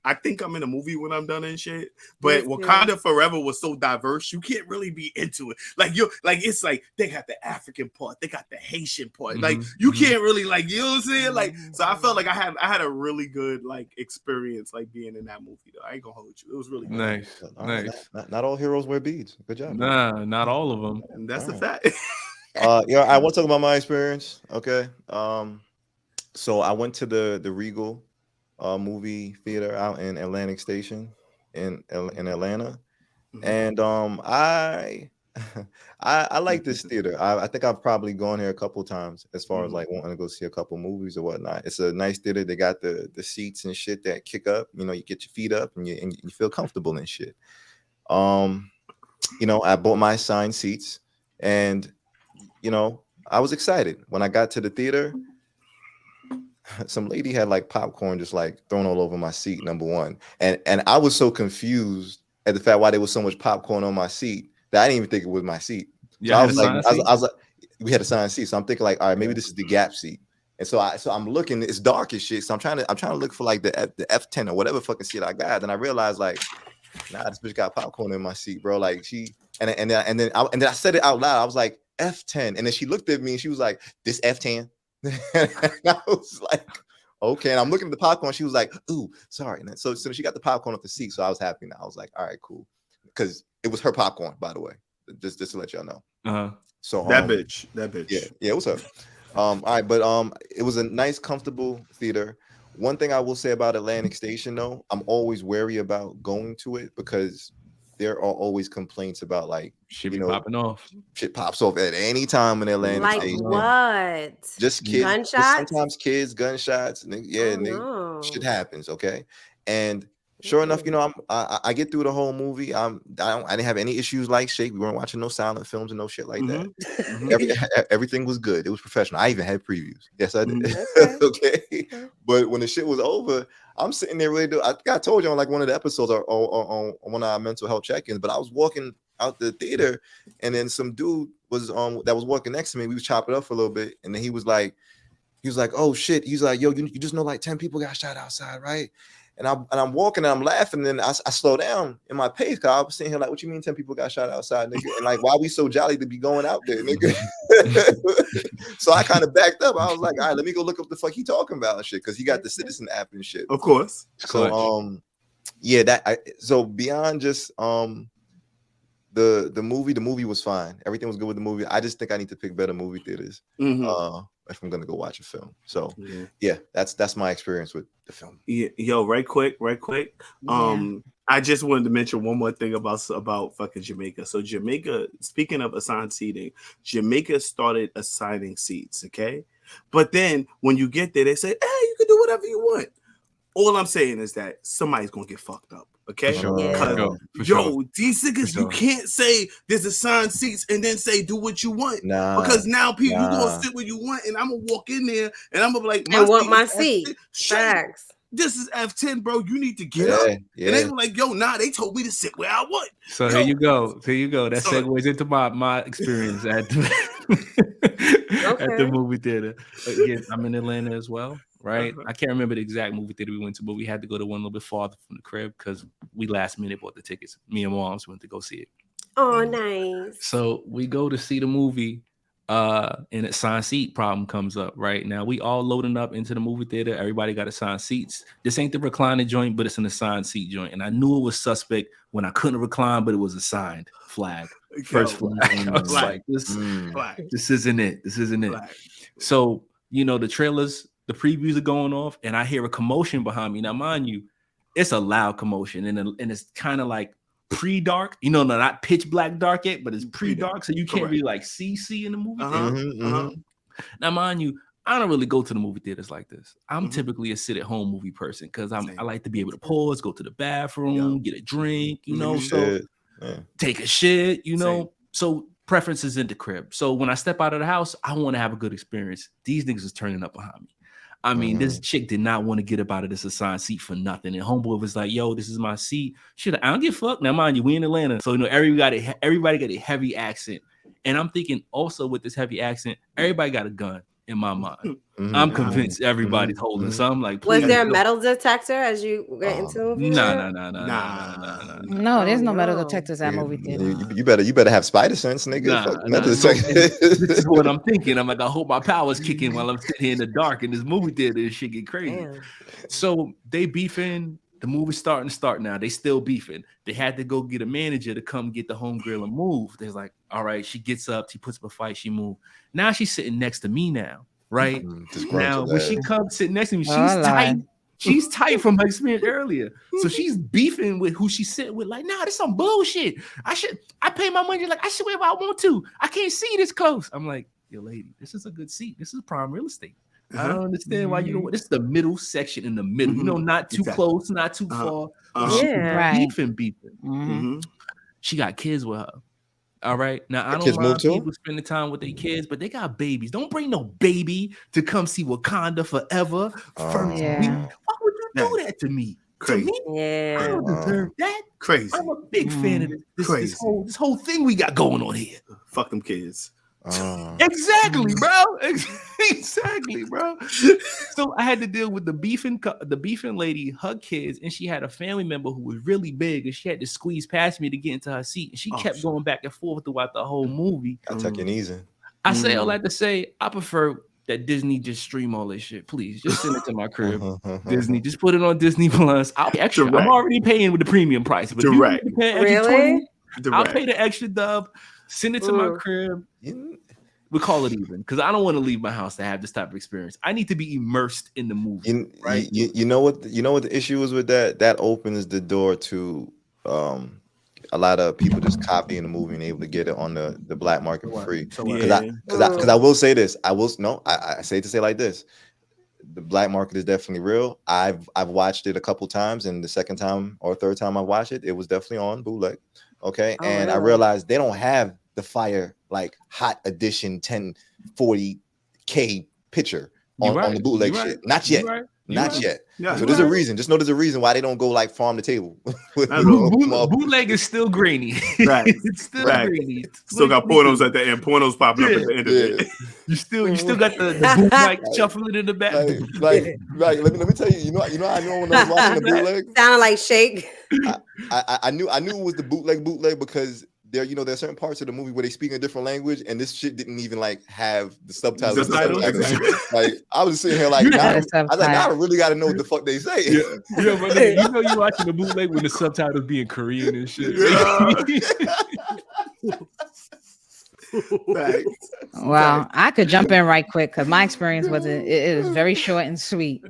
I think I'm in a movie when I'm done and shit. But Wakanda Forever was so diverse, you can't really be into it. It's like they got the African part, they got the Haitian part. Like you can't really you know what I'm saying? Like, so I felt like I had a really good experience being in that movie though. I ain't gonna hold you. It was really good. Nice. Not all heroes wear beads. Good job. Nah, not all of them. And that's the fact. I want to talk about my experience. Okay. So I went to the Regal movie theater out in Atlantic Station in Atlanta, and I like this theater. I think I've probably gone here a couple of times as far as wanting to go see a couple movies or whatnot. It's a nice theater. They got the seats and shit that kick up. You know, you get your feet up and you feel comfortable and shit. You know, I bought my assigned seats, and you know, I was excited when I got to the theater. Some lady had popcorn just thrown all over my seat, number one. And I was so confused at the fact why there was so much popcorn on my seat that I didn't even think it was my seat. Yeah, so I was like, we had a assigned seat. So I'm thinking all right, maybe this is the gap seat. And so I'm looking, it's dark as shit. So I'm trying to look for the F10 or whatever fucking seat I got. And I realized nah, this bitch got popcorn in my seat, bro. And then I said it out loud. I was like, F10. And then she looked at me and she was like, this F10. And I was like, okay. And I'm looking at the popcorn. She was like, ooh, sorry. And so she got the popcorn off the seat. So I was happy now. I was like, all right, cool. Because it was her popcorn, by the way. Just to let y'all know. So that bitch. Yeah, it was her. All right, but it was a nice, comfortable theater. One thing I will say about Atlantic Station, though, I'm always wary about going to it because there are always complaints about shit popping off. Shit pops off at any time in Atlantic Station. What? Just kids. Gunshots? Sometimes kids, gunshots. Shit happens. Okay. And sure enough, you know, I get through the whole movie. I didn't have any issues like Shake. We weren't watching no silent films and no shit like that. Everything was good. It was professional. I even had previews. Yes, I did. Okay. But when the shit was over, I'm sitting there really. I think I told you on one of the episodes or on one of our mental health check-ins. But I was walking out the theater, and then some dude was that was walking next to me. We was chopping up for a little bit, and then he was like, oh shit. He's like, yo, you just know 10 people got shot outside, right? And I'm walking and I'm laughing, and then I slow down in my pace because I was sitting here what you mean 10 people got shot outside, nigga? And why we so jolly to be going out there, nigga? So I kind of backed up. I was like, all right, let me go look up the fuck he talking about and shit, because he got the Citizen app and shit. Of course. So so beyond just the movie was fine. Everything was good with the movie. I just think I need to pick better movie theaters. If I'm gonna go watch a film. So yeah, that's my experience with the film. Yeah, yo, right quick. I just wanted to mention one more thing about fucking Jamaica. So Jamaica, speaking of assigned seating, Jamaica started assigning seats, okay? But then when you get there, they say, hey, you can do whatever you want. All I'm saying is that somebody's gonna get fucked up. Okay, these niggas, you can't say there's assigned seats and then say do what you want. Because now people you gonna sit where you want, and I'm gonna walk in there and I'm gonna be like, I want my seat. Facts. This is F10, bro. You need to get up. Yeah. And they were like, yo, they told me to sit where I want. So here you go. That segues into my experience at the movie theater. Again, I'm in Atlanta as well. Right, I can't remember the exact movie theater we went to, but we had to go to one a little bit farther from the crib because we last minute bought the tickets. Me and Moms went to go see it. Oh, nice. So we go to see the movie, and assigned seat problem comes up. Right now, we all loading up into the movie theater. Everybody got assigned seats. This ain't the recliner joint, but it's an assigned seat joint. And I knew it was suspect when I couldn't recline, but it was assigned flag. First flag. I was like, this isn't it. This isn't it. So, the trailers, the previews are going off, and I hear a commotion behind me. Now, mind you, it's a loud commotion, and it's kind of like pre-dark, not pitch black dark yet, but it's pre-dark, so you can't really like see in the movie theater. Now, mind you, I don't really go to the movie theaters like this. I'm typically a sit-at-home movie person because I like to be able to pause, go to the bathroom, get a drink, take a shit, So preferences in the crib. So when I step out of the house, I want to have a good experience. These niggas is turning up behind me. I mean, this chick did not want to get up out of this assigned seat for nothing. And homeboy was like, yo, this is my seat. Shit, I don't give a fuck. Now, mind you, we in Atlanta. So, everybody got a heavy accent. And I'm thinking also with this heavy accent, everybody got a gun in my mind. I'm convinced everybody's holding something. Like, was there a metal detector as you went into the movie? No. No, there's no metal detectors at movie theater. You better have spider sense, nigga. This is what I'm thinking. I'm like, I hope my powers kick in while I'm sitting here in the dark in this movie theater. This shit get crazy. Damn. So they beefing. The movie's starting to start now. They still beefing. They had to go get a manager to come get the homegirl and move. They're like, all right, she gets up, she puts up a fight, she moved. Now she's sitting next to me now, right? Now, when she comes sit next to me, she's tight. She's tight from her experience earlier. So she's beefing with who she's sitting with, like, nah, this is some bullshit. I pay my money, like, I should wherever I want to. I can't see this close. I'm like, yo, lady, this is a good seat. This is prime real estate. I don't understand why you don't. This is the middle section in the middle. Not too close, not too far. Beefing. She got kids with her. All right. Now I don't mind people spending time with their kids, but they got babies. Don't bring no baby to come see Wakanda Forever. Why would you do that to me? Crazy. To me? Yeah. I don't deserve that. Crazy. I'm a big fan of this whole thing we got going on here. Fuck them kids. Exactly, bro. Exactly, bro. So I had to deal with the beefing lady, her kids, and she had a family member who was really big, and she had to squeeze past me to get into her seat. And she kept going back and forth throughout the whole movie. I'll tuck your knees in. I say all that to say, I prefer that Disney just stream all this shit. Please, just send it to my crib. Disney, just put it on Disney Plus. I'll pay extra. I'm already paying with the premium price, but direct. Really? I'll pay the extra dub. Send it to my crib. We call it even because I don't want to leave my house to have this type of experience. I need to be immersed in the movie. You know what the issue is with that? That opens the door to a lot of people just copying the movie and able to get it on the black market for free. Because I will say this. I say to say like this. The black market is definitely real. I've watched it a couple times, and the second time or third time I watched it, it was definitely on bootleg. Okay. I realized they don't have the fire like hot edition 1040K picture on the bootleg shit. Not yet. Not yet. Yeah, so there's a reason. Just know there's a reason why they don't go like farm to table. Bootleg is still grainy. Right. It's still grainy. Still got pornos at the end. Pornos popping up at the end of it. You still got the bootleg shuffling in the back. Let me tell you. You know I know when I was watching the bootleg. Sounded like Shake. I knew it was the bootleg because there's certain parts of the movie where they speak a different language, and this shit didn't even like have the subtitles. Like I was sitting here like, now I really got to know what the fuck they say. Yeah, but you watching the bootleg with the subtitles being Korean and shit. Wow, I could jump in right quick because my experience it was very short and sweet.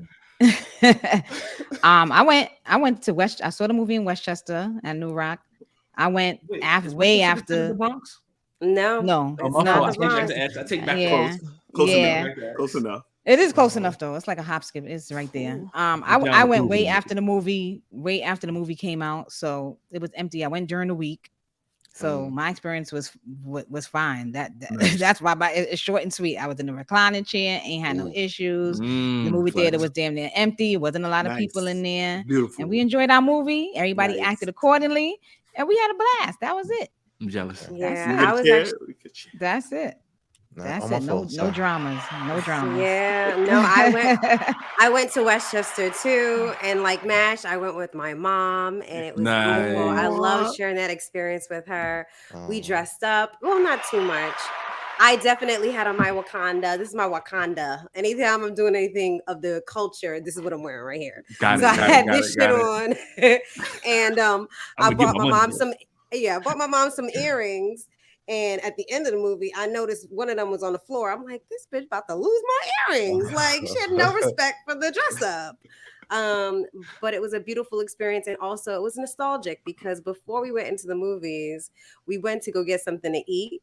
I went to West. I saw the movie in Westchester at New Rock. I went way after the Bronx. No. I take back close enough. It is close enough though. It's like a hop skip. It's right there. I went way after the movie. Way after the movie came out, so it was empty. I went during the week, so my experience was fine. That's why it's short and sweet. I was in the reclining chair, ain't had no issues. The movie theater was damn near empty. It wasn't a lot of people in there. Beautiful. And we enjoyed our movie. Everybody acted accordingly. And we had a blast. That was it. I'm jealous. Yeah, I was actually. That's it. That's it. No dramas. No dramas. Yeah, no, I went to Westchester too, and like MASH, I went with my mom, and it was beautiful. I love sharing that experience with her. We dressed up. Well, not too much. I definitely had on my Wakanda. This is my Wakanda. Anytime I'm doing anything of the culture, this is what I'm wearing right here. I had this shit on, and I bought my mom some. Yeah, I bought my mom some earrings. And at the end of the movie, I noticed one of them was on the floor. I'm like, this bitch about to lose my earrings. Like, she had no respect for the dress up. But it was a beautiful experience. And also it was nostalgic because before we went into the movies, we went to go get something to eat.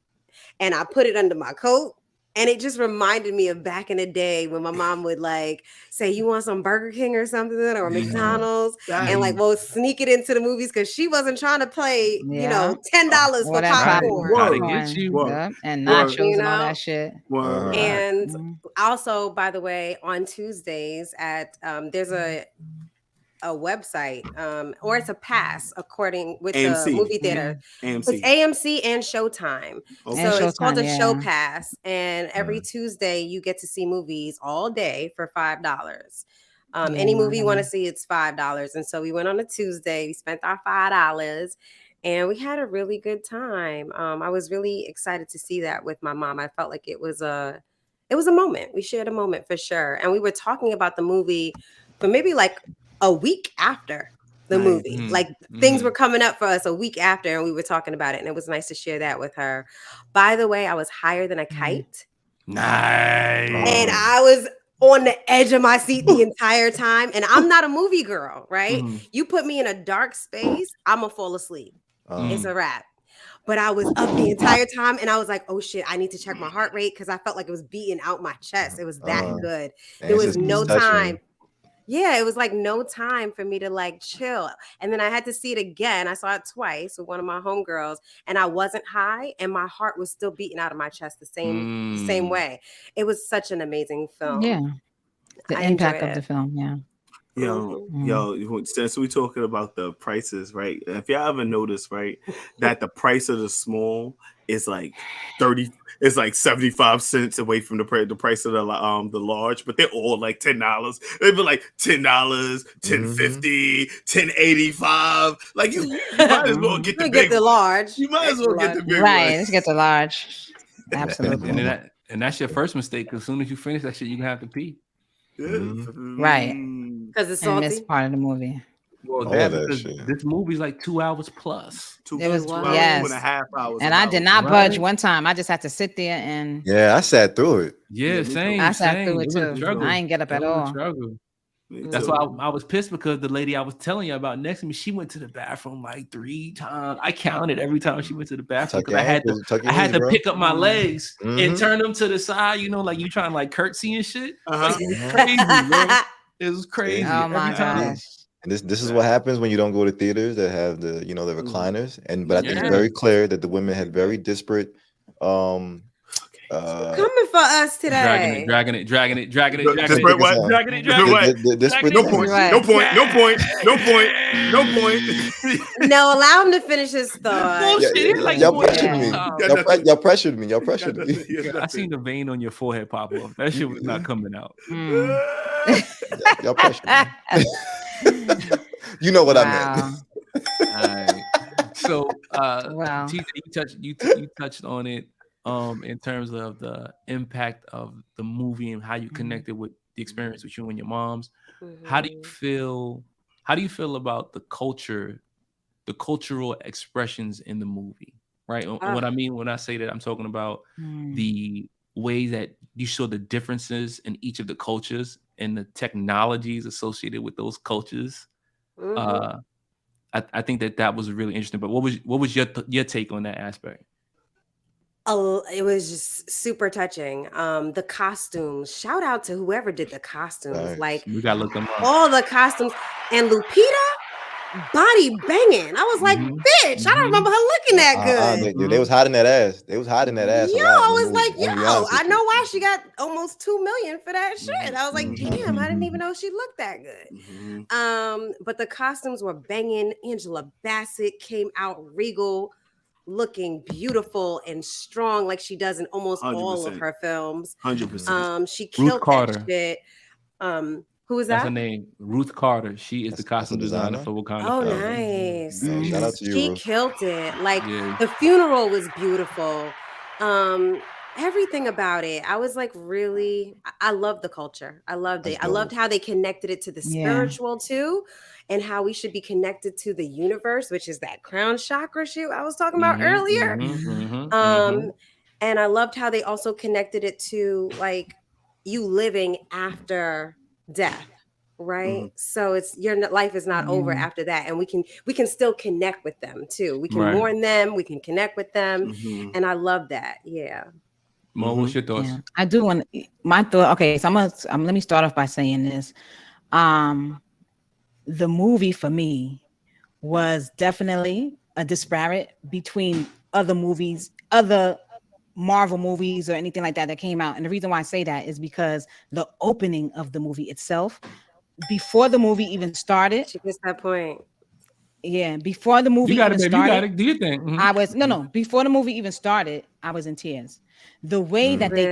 And I put it under my coat. And it just reminded me of back in the day when my mom would like say, you want some Burger King or something or McDonald's? And like, we'll sneak it into the movies because she wasn't trying to play, you know, $10 for popcorn. Gotta get you. And nachos and all that shit. And also, by the way, on Tuesdays at there's a website or it's a pass according with AMC. The movie theater. AMC. It's AMC and Showtime. Okay. So it's called a show pass, and every Tuesday you get to see movies all day for $5. Any movie you want to see, it's $5. And so we went on a Tuesday, we spent our $5 and we had a really good time. I was really excited to see that with my mom. I felt like it was a moment. We shared a moment for sure. And we were talking about the movie for maybe like a week after the movie. Like things were coming up for us a week after, and we were talking about it, and it was nice to share that with her. By the way, I was higher than a kite. Nice. And I was on the edge of my seat the entire time. And I'm not a movie girl, right? You put me in a dark space, I'm gonna fall asleep. It's a wrap. But I was up the entire time, and I was like, oh shit, I need to check my heart rate because I felt like it was beating out my chest. It was that good. There was no time. Yeah, it was like no time for me to like chill. And then I had to see it again. I saw it twice with one of my homegirls, and I wasn't high, and my heart was still beating out of my chest the same way. It was such an amazing film. Yeah, the impact of the film. Yeah. Yo, since we're talking about the prices, right? If y'all ever noticed, right, that the price of the small is like 30, it's like 75 cents away from the price of the large, but they're all like $10. They'd be like $10, $10.50, $10.85. Like you might as well get the large. You might as well get the big right. one. Let's get the large. Absolutely. And that's your first mistake. As soon as you finish that shit, you're gonna have to pee. Right. Because it's salty. This part of the movie. Well, this movie's like 2 hours plus. It was 2 and a half hours. And I did not budge one time. I just had to sit there and. Yeah, I sat through it. Yeah, same. I sat through it too. I ain't get up at all. That's why I was pissed because the lady I was telling you about next to me, she went to the bathroom like 3 times. I counted every time she went to the bathroom because I had to pick up my legs and turn them to the side. You know, like you trying to like curtsy and shit. Like, it was crazy, bro. It was crazy. Oh my gosh. And this is what happens when you don't go to theaters that have the the recliners. But I think it's very clear that the women had very disparate coming for us today. Dragging it. No point. No, allow him to finish his thought. Y'all pressured me. I seen the vein on your forehead pop up. That shit was not coming out. Y'all pressured me. You know what I meant. All right. So, TJ, you touched on it. In terms of the impact of the movie and how you connected with the experience with you and your moms, how do you feel about the culture, the cultural expressions in the movie, right? What I mean when I say that, I'm talking about the ways that you saw the differences in each of the cultures and the technologies associated with those cultures. I think that was really interesting. But what was your take on that aspect? Oh, it was just super touching. The costumes. Shout out to whoever did the costumes. Nice. Like we gotta look them up. All the costumes and Lupita body banging. I was like, bitch, I don't remember her looking that good. They was hiding that ass. They was hiding that ass. Yo, I was like, I know why she got almost 2 million for that shit. I was like, damn, I didn't even know she looked that good. But the costumes were banging. Angela Bassett came out regal. looking beautiful and strong like she does in almost 100%. all of her films. 100%. She killed that shit. Who was that? That's her name, Ruth Carter. She is the costume designer for Wakanda. Oh, nice. Yeah, shout out to you, She Ruth. killed it. Like the funeral was beautiful. Everything about it. I was like, really, I loved the culture. I loved it. I loved how they connected it to the spiritual too, and how we should be connected to the universe, which is that crown chakra shit I was talking about earlier. And I loved how they also connected it to like you living after death, right? So it's your life is not over after that, and we can still connect with them too. We can mourn them, we can connect with them, and I love that. Yeah. Mo, what's your thoughts? Yeah, I do want my thought. Okay, so let me start off by saying this. The movie for me was definitely a disparate between other movies, other Marvel movies or anything like that came out. And the reason why I say that is because the opening of the movie itself, before the movie even started. She missed that point. Yeah, before the movie even started. You got it. Do you think? I was before the movie even started, I was in tears. The way that they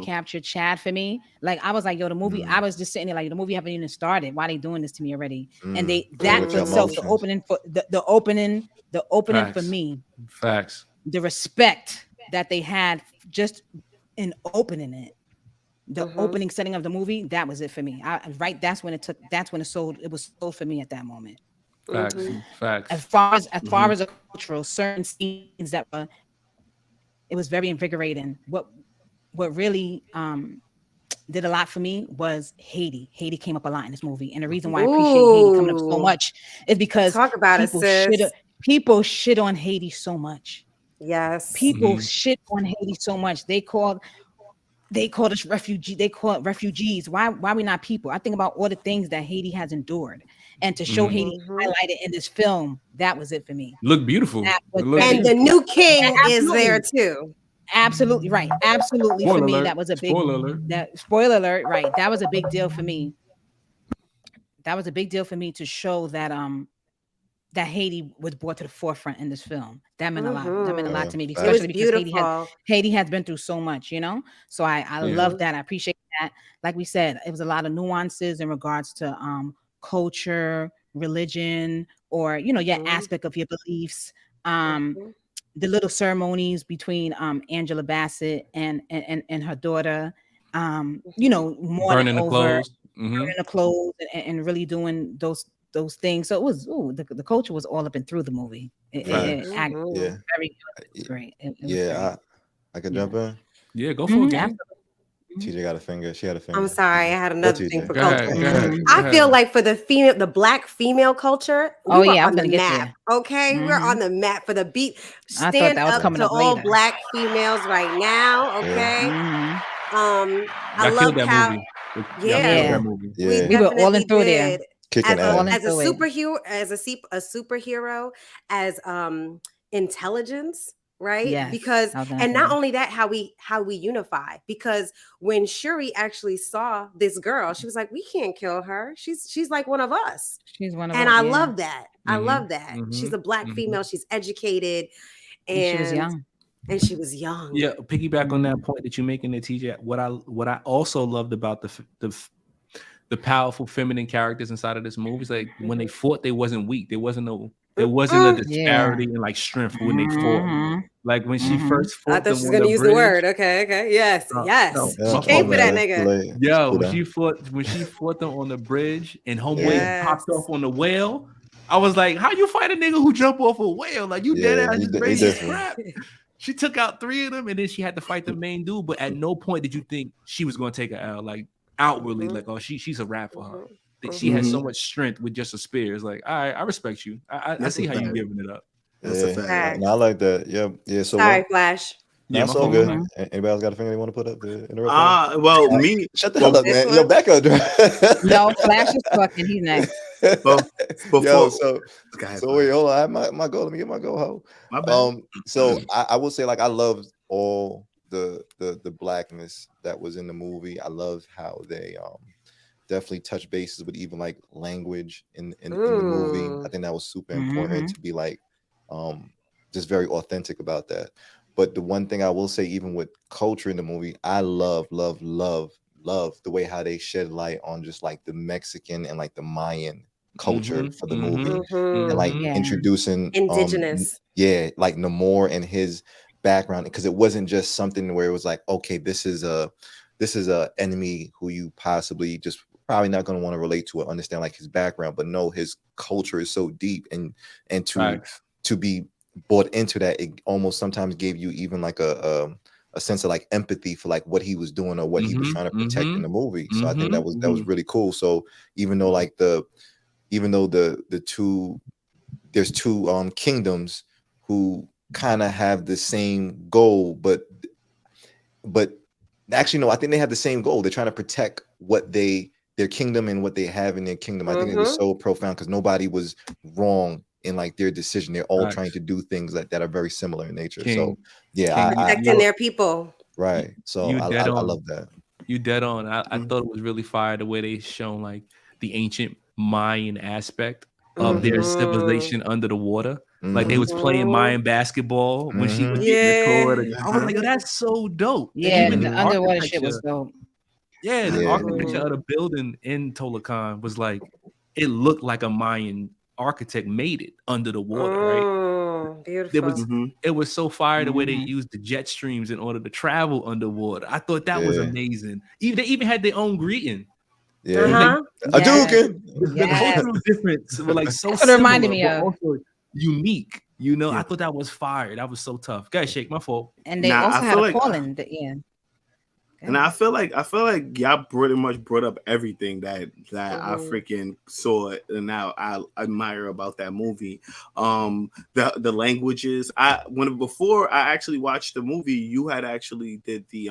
captured Chad for me, like I was like, yo, the movie. I was just sitting there like, the movie haven't even started. Why are they doing this to me already? And that for itself, the opening for me. Facts. The respect that they had just in opening it. The opening setting of the movie, that was it for me. That's when it sold. It was sold for me at that moment. Facts. As far as a cultural, certain scenes that were, it was very invigorating. What really did a lot for me was Haiti. Haiti came up a lot in this movie, and the reason why I appreciate Haiti coming up so much is because people shit on Haiti so much. Yes, people shit on Haiti so much. They called us refugee. They call it refugees. Why we not people? I think about all the things that Haiti has endured, and to show Haiti highlighted in this film, that was it for me. Look beautiful. And the new king is there too. Absolutely right. Absolutely spoiler for me, alert. that was a big spoiler alert. Right, that was a big deal for me. That was a big deal for me to show that that Haiti was brought to the forefront in this film. That meant a lot. That meant a lot to me, especially because Haiti has been through so much, you know. So I love that. I appreciate that. Like we said, it was a lot of nuances in regards to culture, religion, or your aspect of your beliefs. The little ceremonies between Angela Bassett and her daughter. Burning the clothes, burning the clothes, and really doing those things. So it was the culture was all up and through the movie. It very great. I could jump in. Yeah, go for it. TJ got a finger. She had a finger. I'm sorry, I had another thing for go culture. ahead. I feel like for the black female culture, I was on gonna the get map. there. Okay, we're on the map for the beat. I thought Stand that was up coming to up all later. black females right now. Okay. I love how. We were all in through there. As a superhero, as intelligence, right? Yes, because not only that, how we unify. Because when Shuri actually saw this girl, she was like, "We can't kill her. She's like one of us. She's one of us." And us, I love that. I love that. She's a black female. She's educated, and she was young. And she was young. Yeah, piggyback on that point that you're making, there, TJ. What I also loved about the powerful feminine characters inside of this movie is like when they fought, they wasn't weak. There wasn't a disparity in like strength when they fought. Like when she first fought. I thought she was gonna use the word. Okay. Yes. Came for that nigga. Yeah, when she fought them on the bridge and homeboy popped off on the whale. I was like, how you fight a nigga who jump off a whale? Like you dead ass just crazy crap. She took out 3 of them and then she had to fight the main dude. But at no point did you think she was gonna take an L. Like outwardly, like, oh, she's a rap for her. She has so much strength with just a spear. It's like, all right, I respect you. I see how you giving it up. That's a fact. No, I like that. Yeah. So sorry, Flash. Yeah, that's so good. Anybody else got a finger they want to put up? Me. Shut the hell up, man. Yo, back up. No, Flash is fucking. He's next. So wait, hold on. I have my goal. Let me get my goal. Ho. My bad. So I will say, like, I love all the blackness that was in the movie. I love how they definitely touch bases with even like language in the movie. I think that was super important to be like just very authentic about that. But the one thing I will say, even with culture in the movie, I love the way how they shed light on just like the Mexican and like the Mayan culture for the movie, and like introducing indigenous, like Namor and his background, because it wasn't just something where it was like, okay, this is a enemy who you possibly just probably not going to want to relate to or understand like his background, but no, his culture is so deep, and to be bought into that, it almost sometimes gave you even like a sense of like empathy for like what he was doing or what he was trying to protect in the movie. So I think that was really cool. So even though like there's two kingdoms who kind of have the same goal, but actually no, I think they have the same goal. They're trying to protect their kingdom and what they have in their kingdom. I think it was so profound because nobody was wrong in like their decision. They're all trying to do things that are very similar in nature. So protecting their people. Right. So I love that. You dead on. I thought it was really fire the way they shown like the ancient Mayan aspect of their civilization under the water. Like they was playing Mayan basketball when she was getting the court. I was like, oh, that's so dope. Yeah, even the underwater shit was dope. Yeah, the architecture of the building in Tolakan was like, it looked like a Mayan architect made it under the water, right? Beautiful. It was so fire the way they used the jet streams in order to travel underwater. I thought that was amazing. They even had their own greeting. The cultural difference were like so That's what it reminded me of. Also unique. You know, I thought that was fire. That was so tough. Guys, shake my fault. And they also had a calling. And I feel like y'all pretty much brought up everything that I freaking saw and now I admire about that movie. The languages. Before I actually watched the movie, you had actually did the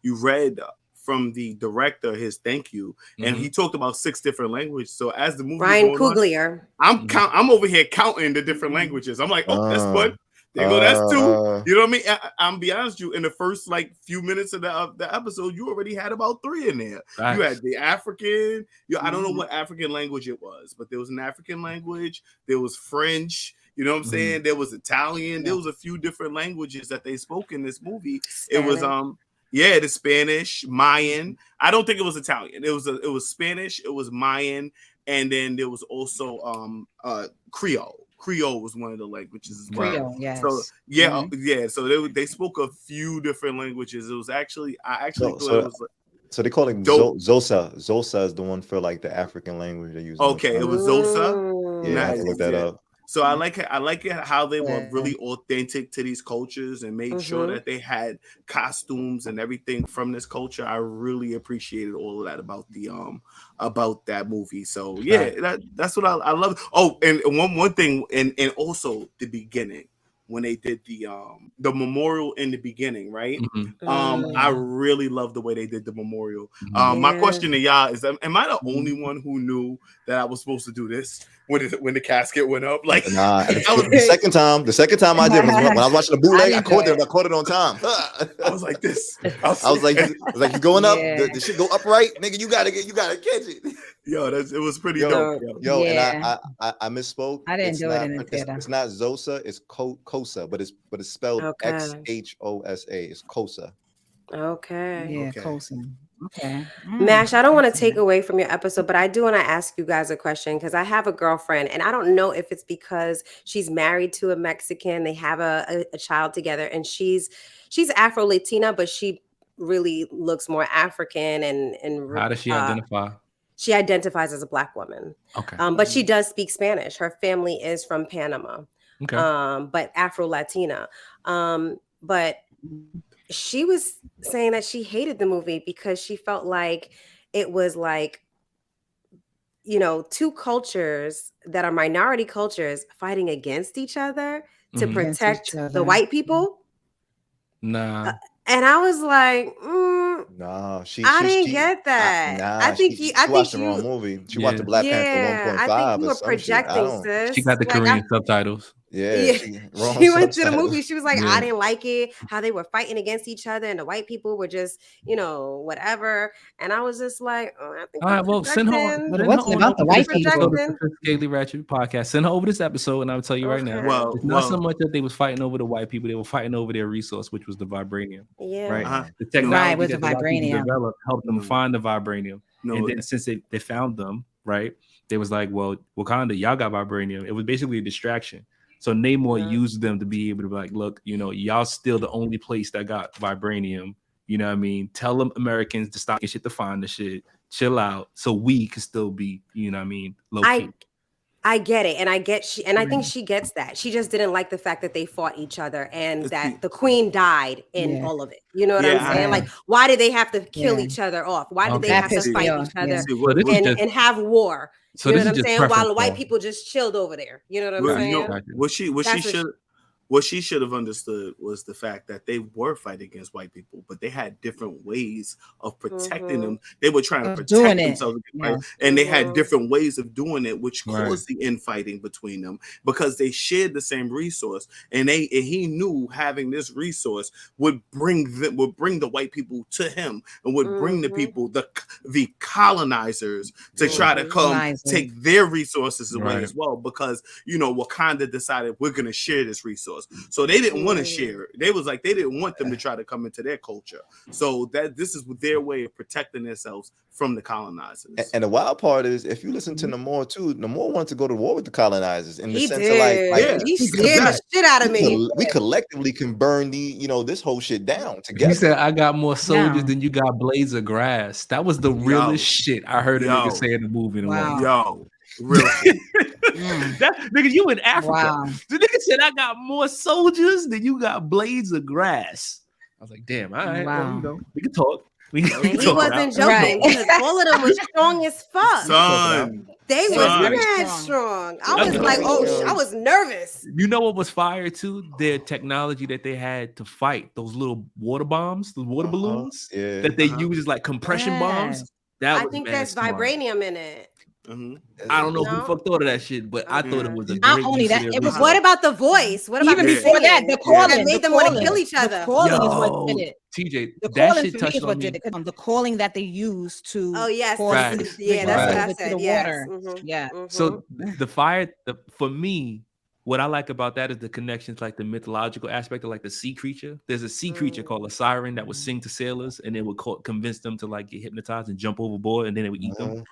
you read from the director his thank you, and he talked about 6 different languages. So as the movie Ryan Coogler, I'm over here counting the different languages. I'm like, oh, that's fun. There you go. That's 2. You know what I mean? I'm be honest with you. In the first like few minutes of the episode, you already had about 3 in there. Nice. You had the African. I don't know what African language it was, but there was an African language. There was French. You know what I'm saying? There was Italian. There was a few different languages that they spoke in this movie. Spanish. It was the Spanish, Mayan. I don't think it was Italian. It was Spanish. It was Mayan, and then there was also Creole. Creole was one of the languages as well. Creole, yes. So So they spoke a few different languages. It was actually thought it was like, so they call it Zosa. Zosa is the one for like the African language they use. Okay, it was Zosa. Yeah, I have to look that up. So I like it how they were really authentic to these cultures and made sure that they had costumes and everything from this culture. I really appreciated all of that about that movie. So that's what I love. Oh, and one thing, and also the beginning when they did the memorial in the beginning, right? I really love the way they did the memorial. My question to y'all is: am I the only one who knew that I was supposed to do this when the casket went up? Like, nah, the second time I did was when I was watching the bootleg. I caught it on time. I was like this. I was like, you going up? The shit go upright, nigga. You gotta catch it. Yo, it was pretty dope. Yo, and I misspoke. I didn't do it in the theater. It's not Zosa, it's Kosa, but it's spelled Xosa. It's Kosa. Okay. Yeah, Kosa. Okay. Mash, I don't want to take away from your episode, but I do want to ask you guys a question because I have a girlfriend and I don't know if it's because she's married to a Mexican, they have a child together, and she's Afro-Latina, but she really looks more African and how does she identify? She identifies as a Black woman. Okay. But she does speak Spanish. Her family is from Panama. Okay. But Afro-Latina. But she was saying that she hated the movie because she felt like it was like, two cultures that are minority cultures fighting against each other to protect the white people. Nah. And I was like, nah, I didn't get that. I think she watched the wrong movie. She watched the Black Panther 1.5. I think you were projecting, sis. She got the Korean subtitles. Yeah, she went to the movie. She was like, I didn't like it, how they were fighting against each other, and the white people were just, whatever. And I was just like, I think all right, well, send her. It wasn't about the white people. The Sophisticatedly Ratchet Podcast. Send her over this episode, and I'll tell you right now. It's not so much that they was fighting over the white people; they were fighting over their resource, which was the vibranium. Yeah, right. The technology was the vibranium developed helped them find the vibranium, and then since they found them, right, they was like, well, Wakanda, y'all got vibranium. It was basically a distraction. So Namor used them to be able to be like, look, y'all still the only place that got vibranium. You know what I mean? Tell them Americans to stop shit to find the shit. Chill out, so we can still be, low key. I get it, and I think she gets that. She just didn't like the fact that they fought each other and that the queen died in all of it. You know what I'm saying? Like, why did they have to kill each other off? Why did they have to fight each other and have war? So you know what I'm saying? While the white people just chilled over there. You know what I'm saying? What she should have understood was the fact that they were fighting against white people, but they had different ways of protecting them. They were trying to protect themselves, and they had different ways of doing it, which caused the infighting between them because they shared the same resource, and he knew having this resource would bring the white people to him and would bring the people, the colonizers, to try to come take their resources away as well, because Wakanda decided we're going to share this resource. So they didn't want to share it. They was like, they didn't want them to try to come into their culture. So this is their way of protecting themselves from the colonizers. And the wild part is, if you listen to Namor too, Namor wanted to go to war with the colonizers in the sense of he scared the shit out of me. We collectively can burn this whole shit down together. He said, I got more soldiers than you got blades of grass. That was the realest shit I heard a nigga say in the movie. Really? That nigga, you in Africa. The nigga said, I got more soldiers than you got blades of grass. I was like, damn, all right, well, we can talk. He wasn't joking because all of them was strong as fuck. Son. They was mad strong. I was like, I was nervous. You know what was fire too? Their technology that they had to fight those little water bombs, the water balloons that they use as like compression bombs. I think there's vibranium in it. I don't know who fuck thought of that shit, but I thought it was a great not only that. It was what about the voice? What about even before that? The calling that made them want to kill each other. The calling is what did it. TJ, the that calling shit touched on me. The calling that they use to. Oh yes, that's what I said. Yes. Yeah. So the fire, for me, what I like about that is the connections, like the mythological aspect of like the sea creature. There's a sea creature called a siren that would sing to sailors, and it would convince them to like get hypnotized and jump overboard, and then it would eat them.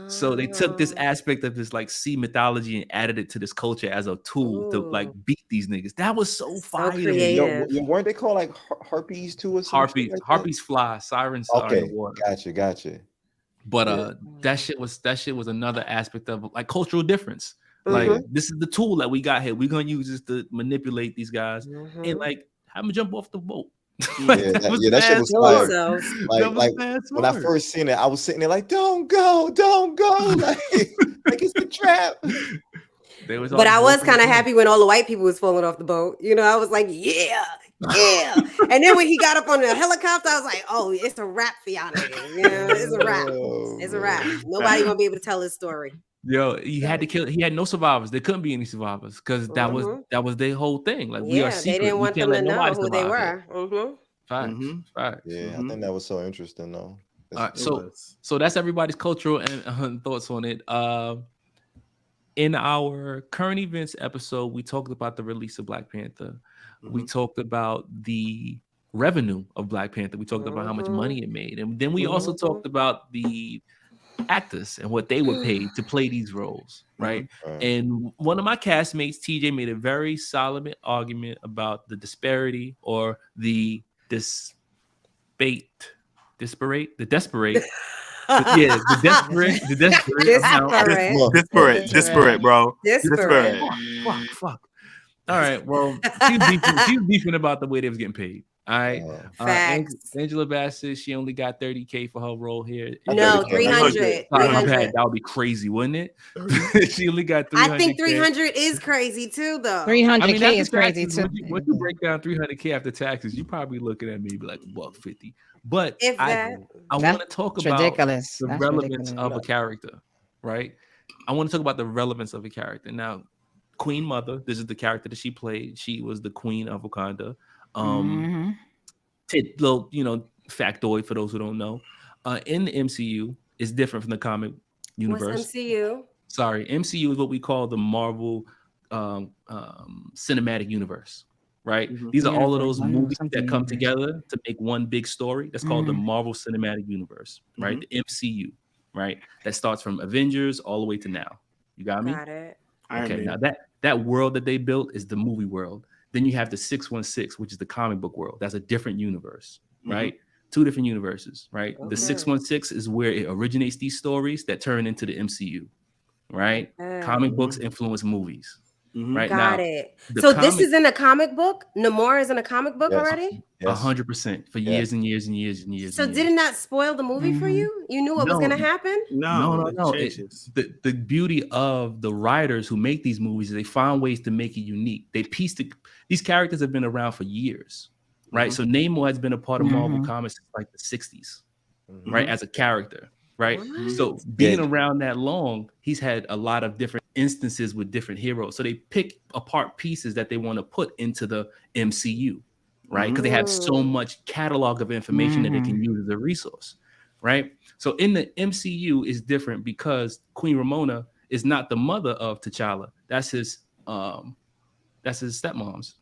So they took this aspect of this like sea mythology and added it to this culture as a tool to like beat these niggas. That was so fire. Weren't they called like harpies too? Or something? Harpies fly, sirens are in the water. Gotcha. But that shit was another aspect of like cultural difference. Like this is the tool that we got here. We're gonna use this to manipulate these guys and like have them jump off the boat. That shit was fire. Like when I first seen it, I was sitting there like, don't go, like it's a trap. But I was kind of happy when all the white people was falling off the boat. I was like, yeah. And then when he got up on the helicopter, I was like, oh, it's a wrap for y'all niggas. It's a wrap. Nobody gonna be able to tell his story. Yo, he had to kill. He had no survivors. There couldn't be any survivors because that was their whole thing. Like we are secret. They didn't want them to know who they were. Right. Yeah, I think that was so interesting though. All right, so that's everybody's cultural and thoughts on it. In our current events episode, we talked about the release of Black Panther. We talked about the revenue of Black Panther. We talked about how much money it made, and then we also talked about the actors and what they were paid to play these roles, right? And one of my castmates, TJ, made a very solid argument about the disparity or the desperate, bro. Disparate. Fuck. All right, well, she was beefing about the way they was getting paid. All right. Angela Bassett, she only got $30K for her role here. No, 300. That would be crazy, wouldn't it? She only got 300. I think 300 is crazy too, though. 300K is crazy too. Once you break down 300K after taxes, you're probably looking at maybe like $150. But I want to talk about the relevance of a character, right? I want to talk about the relevance of a character. Now, Queen Mother. This is the character that she played. She was the queen of Wakanda. Little, factoid for those who don't know. In the MCU, it's different from the comic universe. What's MCU? Sorry, MCU is what we call the Marvel cinematic universe, right? These are all of those movies that come together to make one big story. That's called the Marvel Cinematic Universe, right? The MCU, right? That starts from Avengers all the way to now. You got me? Got it. Okay, now that world that they built is the movie world. Then you have the 616, which is the comic book world. That's a different universe, right? Two different universes, right? Okay. The 616 is where it originates these stories that turn into the MCU, right? Comic books influence movies, right? Got it. So this is in a comic book? Namor is in a comic book already? 100% for years and years and years and years. So didn't that spoil the movie for you? You knew what was going to happen? No. The beauty of the writers who make these movies is they find ways to make it unique. They these characters have been around for years, right? So Namor has been a part of Marvel Comics since like the 60s, right? As a character, right? What? So being around that long, he's had a lot of different instances with different heroes. So they pick apart pieces that they want to put into the MCU, right? Because they have so much catalog of information that they can use as a resource, right? So in the MCU is different because Queen Ramona is not the mother of T'Challa. That's his stepmom's,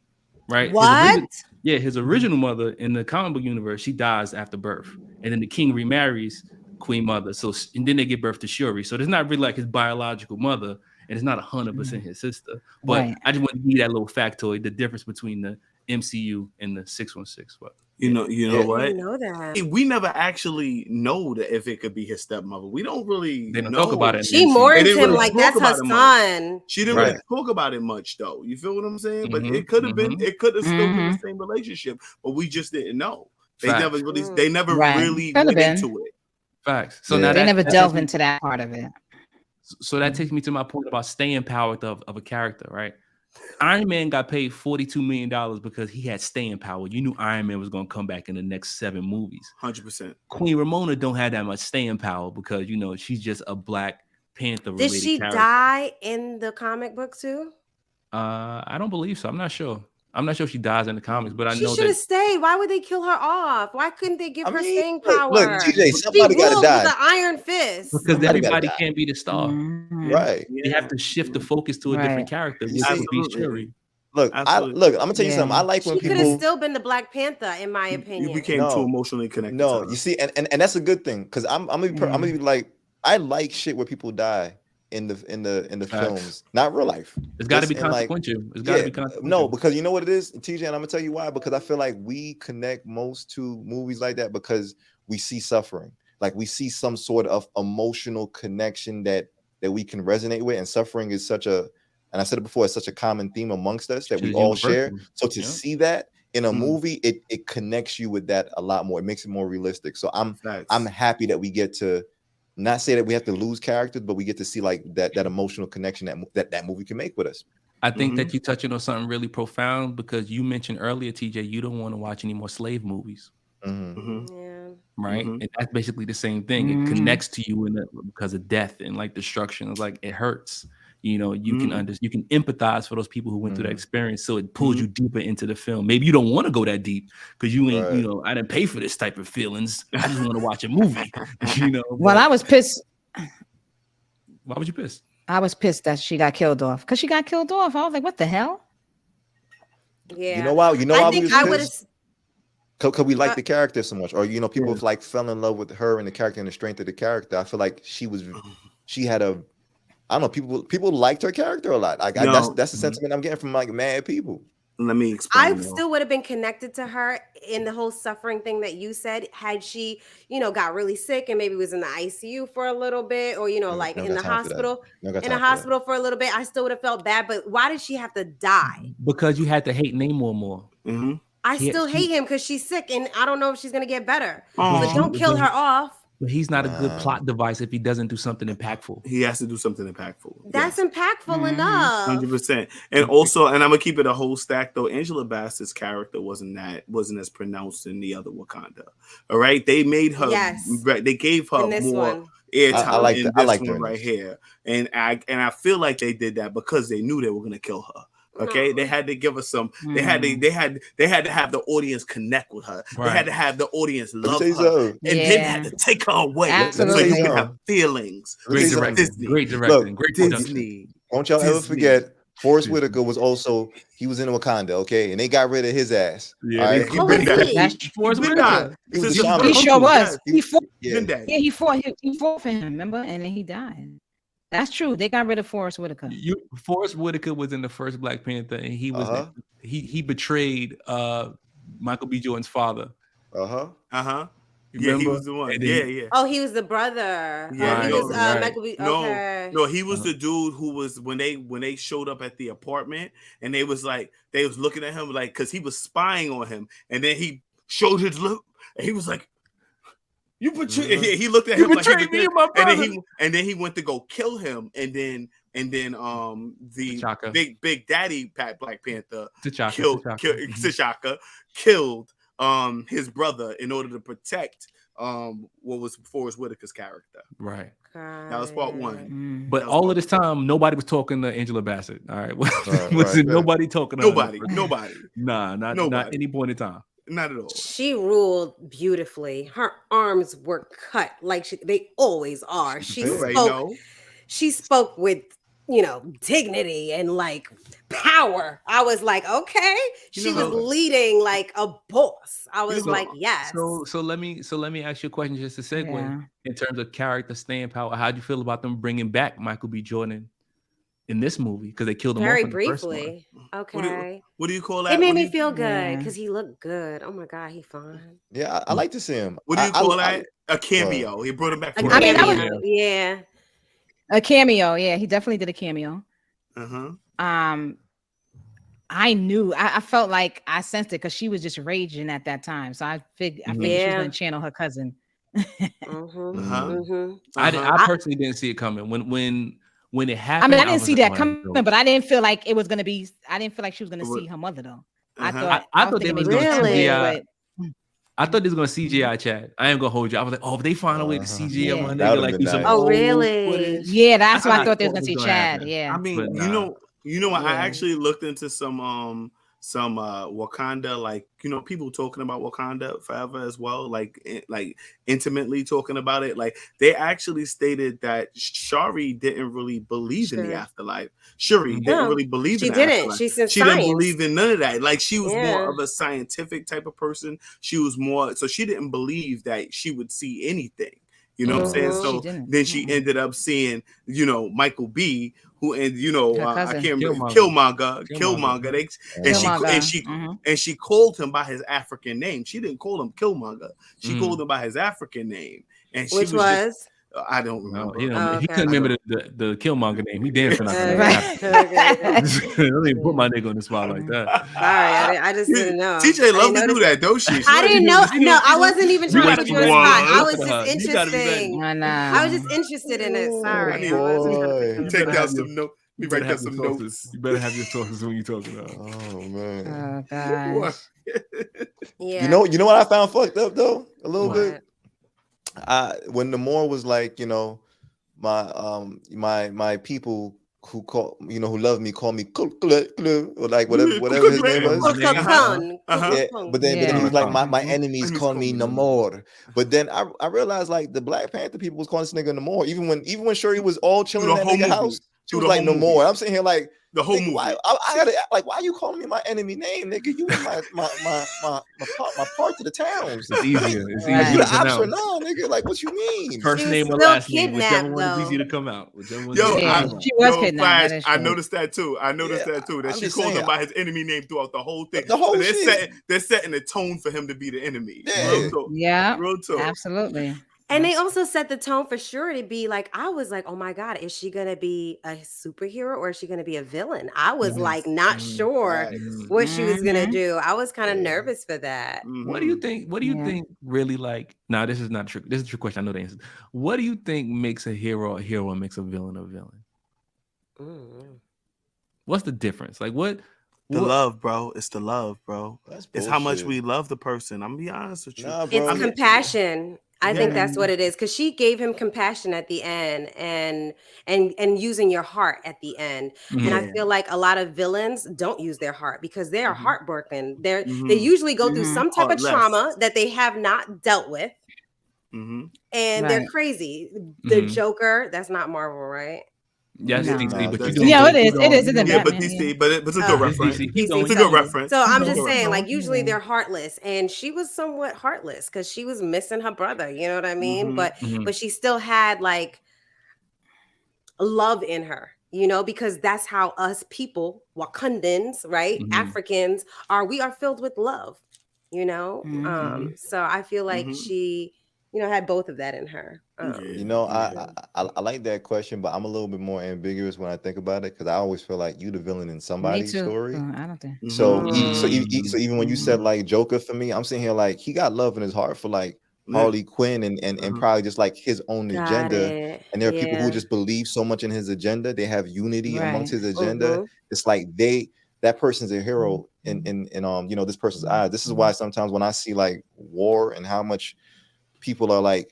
right? What? His original mother in the comic book universe, she dies after birth, and then the king remarries Queen Mother. So and then they give birth to Shuri. So it's not really like his biological mother, and it's not 100% his sister. But I just want to give you that little factoid, the difference between the MCU and the 616. But you know what? I didn't know that. We never actually know that if it could be his stepmother. We don't really they don't talk about it. She mourns him like that's her son. She didn't really talk about it much though. You feel what I'm saying? But it could have been, it could have still been the same relationship, but we just didn't know. They never really went into it. Facts. So now they never delve into that part of it. So that takes me to my point about staying power of a character, right? Iron Man got paid $42 million because he had staying power. You knew Iron Man was going to come back in the next 7 movies. 100%. Queen Ramona don't have that much staying power because, she's just a Black Panther. Did she die in the comic book too? I don't believe so. I'm not sure. I'm not sure if she dies in the comics, but I know she should have stayed. Why would they kill her off? Why couldn't they give her staying power? Look, TJ, somebody got to die with the iron fist. Because everybody can't be the star, right? They have to shift the focus to a different character. Look, I'm gonna tell you something. I like when people could have still been the Black Panther, in my opinion. You became too emotionally connected. No, you see, and that's a good thing because I'm gonna be like, I like shit where people die in the films, not real life. It's got to be consequential. It's got to be consequential. No, because you know what it is, TJ, and I'm gonna tell you why. Because I feel like we connect most to movies like that because we see suffering, like we see some sort of emotional connection that we can resonate with, and suffering is such a, and I said it before, it's such a common theme amongst us that we all share. So to see that in a movie, it connects you with that a lot more. It makes it more realistic. So I'm happy that we get to not say that we have to lose characters, but we get to see like that emotional connection that movie can make with us. I think that you're touching on something really profound because you mentioned earlier, TJ, you don't want to watch any more slave movies. Right? And that's basically the same thing. It connects to you because of death and like destruction. It's like it hurts. You can empathize for those people who went through that experience. So it pulls you deeper into the film. Maybe you don't want to go that deep because you ain't, I didn't pay for this type of feelings. I just want to watch a movie. Well, I was pissed. Why was you pissed? I was pissed that she got killed off because she got killed off. I was like, what the hell? Yeah. You know why we was pissed? Because we like the character so much, or people like fell in love with her and the character and the strength of the character. I feel like she had a, I don't know, people liked her character a lot. That's the sentiment I'm getting from like mad people. Let me explain. I still would have been connected to her in the whole suffering thing that you said, had she, got really sick and maybe was in the ICU for a little bit, or like in the hospital, for a little bit. I still would have felt bad. But why did she have to die? Because you had to hate Namor more. I still hate him because she's sick, and I don't know if she's gonna get better. So don't kill her off. But he's not a good plot device if he doesn't do something impactful. He has to do something impactful. That's impactful enough. 100%. And also, and I'm gonna keep it a whole stack though. Angela Bassett's character wasn't as pronounced in the other Wakanda. All right, they made her. Yes. They gave her more airtime. I like this one right here, and I feel like they did that because they knew they were gonna kill her. Okay, they had to give us some. They had to have the audience connect with her. Right. They had to have the audience love her, and then had to take her away so you can have feelings. Great directing. Great directing. Great Disney. Don't y'all ever forget. Forrest Whitaker was also he was in Wakanda, okay, and they got rid of his ass. Yeah, right? Forrest Whitaker. He sure was. He fought. He fought for him. Remember, and then he died. That's true. They got rid of Forrest Whitaker. Forrest Whitaker was in the first Black Panther, and he was he betrayed Michael B. Jordan's father. Yeah, he was the one. Yeah. Oh, he was the brother. Yeah, he was Michael B. No, he was the dude who was when they showed up at the apartment, and they was looking at him like because he was spying on him, and then he showed his look, and he was like. You betrayed. He looked at him like me and my brother. And then he went to go kill him, and then the big daddy Black Panther killed his brother in order to protect what was Forrest Whitaker's character. Right. That was part one. But all of this time, nobody was talking to Angela Bassett. All right. Nobody talking to nobody. Nah, not any point in time. Not at all. She ruled beautifully. Her arms were cut like they always are. She spoke with, dignity and like power. I was like, okay. She was leading like a boss. I was like, yes. So let me ask you a question just to segue in terms of character staying power. How'd you feel about them bringing back Michael B. Jordan in this movie because they killed him very off in briefly. Okay. What do you call that? It made me feel good because he looked good. Oh my God, he fine. Yeah, I like to see him. What do you call that? A cameo. He brought him back. A cameo. Yeah. A cameo. Yeah, he definitely did a cameo. I knew. I felt like I sensed it because she was just raging at that time. So I figured she was going to channel her cousin. I personally didn't see it coming when it happened. I mean, I didn't see that coming, but I didn't feel like it was gonna be. I didn't feel like she was gonna see her mother though. I thought they was gonna CGI. I thought they was gonna CGI Chad. I ain't gonna hold you. I was like, oh, if they find a way to CGI my nigga, like do some. Oh, really? Footage. Yeah, that's why I thought they was gonna see Chad. Yeah. I mean, you know, I actually looked into some Wakanda, like, people talking about Wakanda Forever as well, like intimately talking about it. Like they actually stated that Shuri didn't really believe in the afterlife. Shuri didn't really believe in the afterlife. She didn't believe in none of that. Like she was more of a scientific type of person. She was more, so she didn't believe that she would see anything. You know what I'm saying? So then she ended up seeing, Michael B., who and I can't remember Killmonger. And she called him by his African name. She didn't call him Killmonger. She called him by his African name. And she was I don't remember. He couldn't remember the Killmonger name. He damn sure not. Let me put my nigga on the spot like that. Sorry, I just didn't know. TJ loves to do that, don't she? I didn't know. No, I wasn't even trying to put you on the spot. I was just interested. I was just interested in it. Sorry. Take down some notes. You write down some notes. You better have your sources when you're talking about. Oh man. Oh gosh. Yeah. You know what I found fucked up though? A little bit. When Namor was like, my people who call who love me call me or like whatever his name was. But then he was like my enemies call me Namor. But then I realized like the Black Panther people was calling this nigga Namor even when Shuri was all chilling in that nigga house. She was like Namor. I'm sitting here like the whole movie. I gotta like, why are you calling me my enemy name, nigga? You in my part to the towns. It's easier. It's easier You to the option pronounce. now, nigga. Like, what you mean? First name or last name, whichever one is easy to come out. She was kidnapped. Flash, I noticed that too. That she called him by his enemy name throughout the whole thing. The whole shit. They're setting the tone for him to be the enemy. Yeah. Yeah. Real talk. Absolutely. And they also set the tone for sure to be like, I was like, oh my God, is she going to be a superhero or is she going to be a villain? I was like, not sure what she was going to do. I was kind of nervous for that. What do you think? What do you think really like? Now, this is not true. This is a true question. I know the answer. What do you think makes a hero and makes a villain a villain? What's the difference? Like what? The love, bro. It's the love, bro. It's how much we love the person. I'm gonna be honest with you. It's compassion. I think that's what it is, because she gave him compassion at the end, and using your heart at the end. And I feel like a lot of villains don't use their heart because they are heartbroken. They usually go through some type of trauma that they have not dealt with, and they're crazy. The Joker, that's not Marvel, right? Yes, DC, but you it is. It is. Yeah, but DC, but it's a good reference. It's a good reference. So I'm just saying, like, usually they're heartless, and she was somewhat heartless because she was missing her brother. You know what I mean? But she still had like love in her. You know, because that's how us people, Wakandans, right, Africans are. We are filled with love. You know, so I feel like she, had both of that in her. I like that question, but I'm a little bit more ambiguous when I think about it because I always feel like you the villain in somebody's story. I don't think so. So even when you said like Joker for me, I'm sitting here like he got love in his heart for like Harley Quinn and probably just like his own agenda. And there are people who just believe so much in his agenda. They have unity amongst his agenda. It's like that person's a hero in this person's eyes. This is why sometimes when I see like war and how much people are like,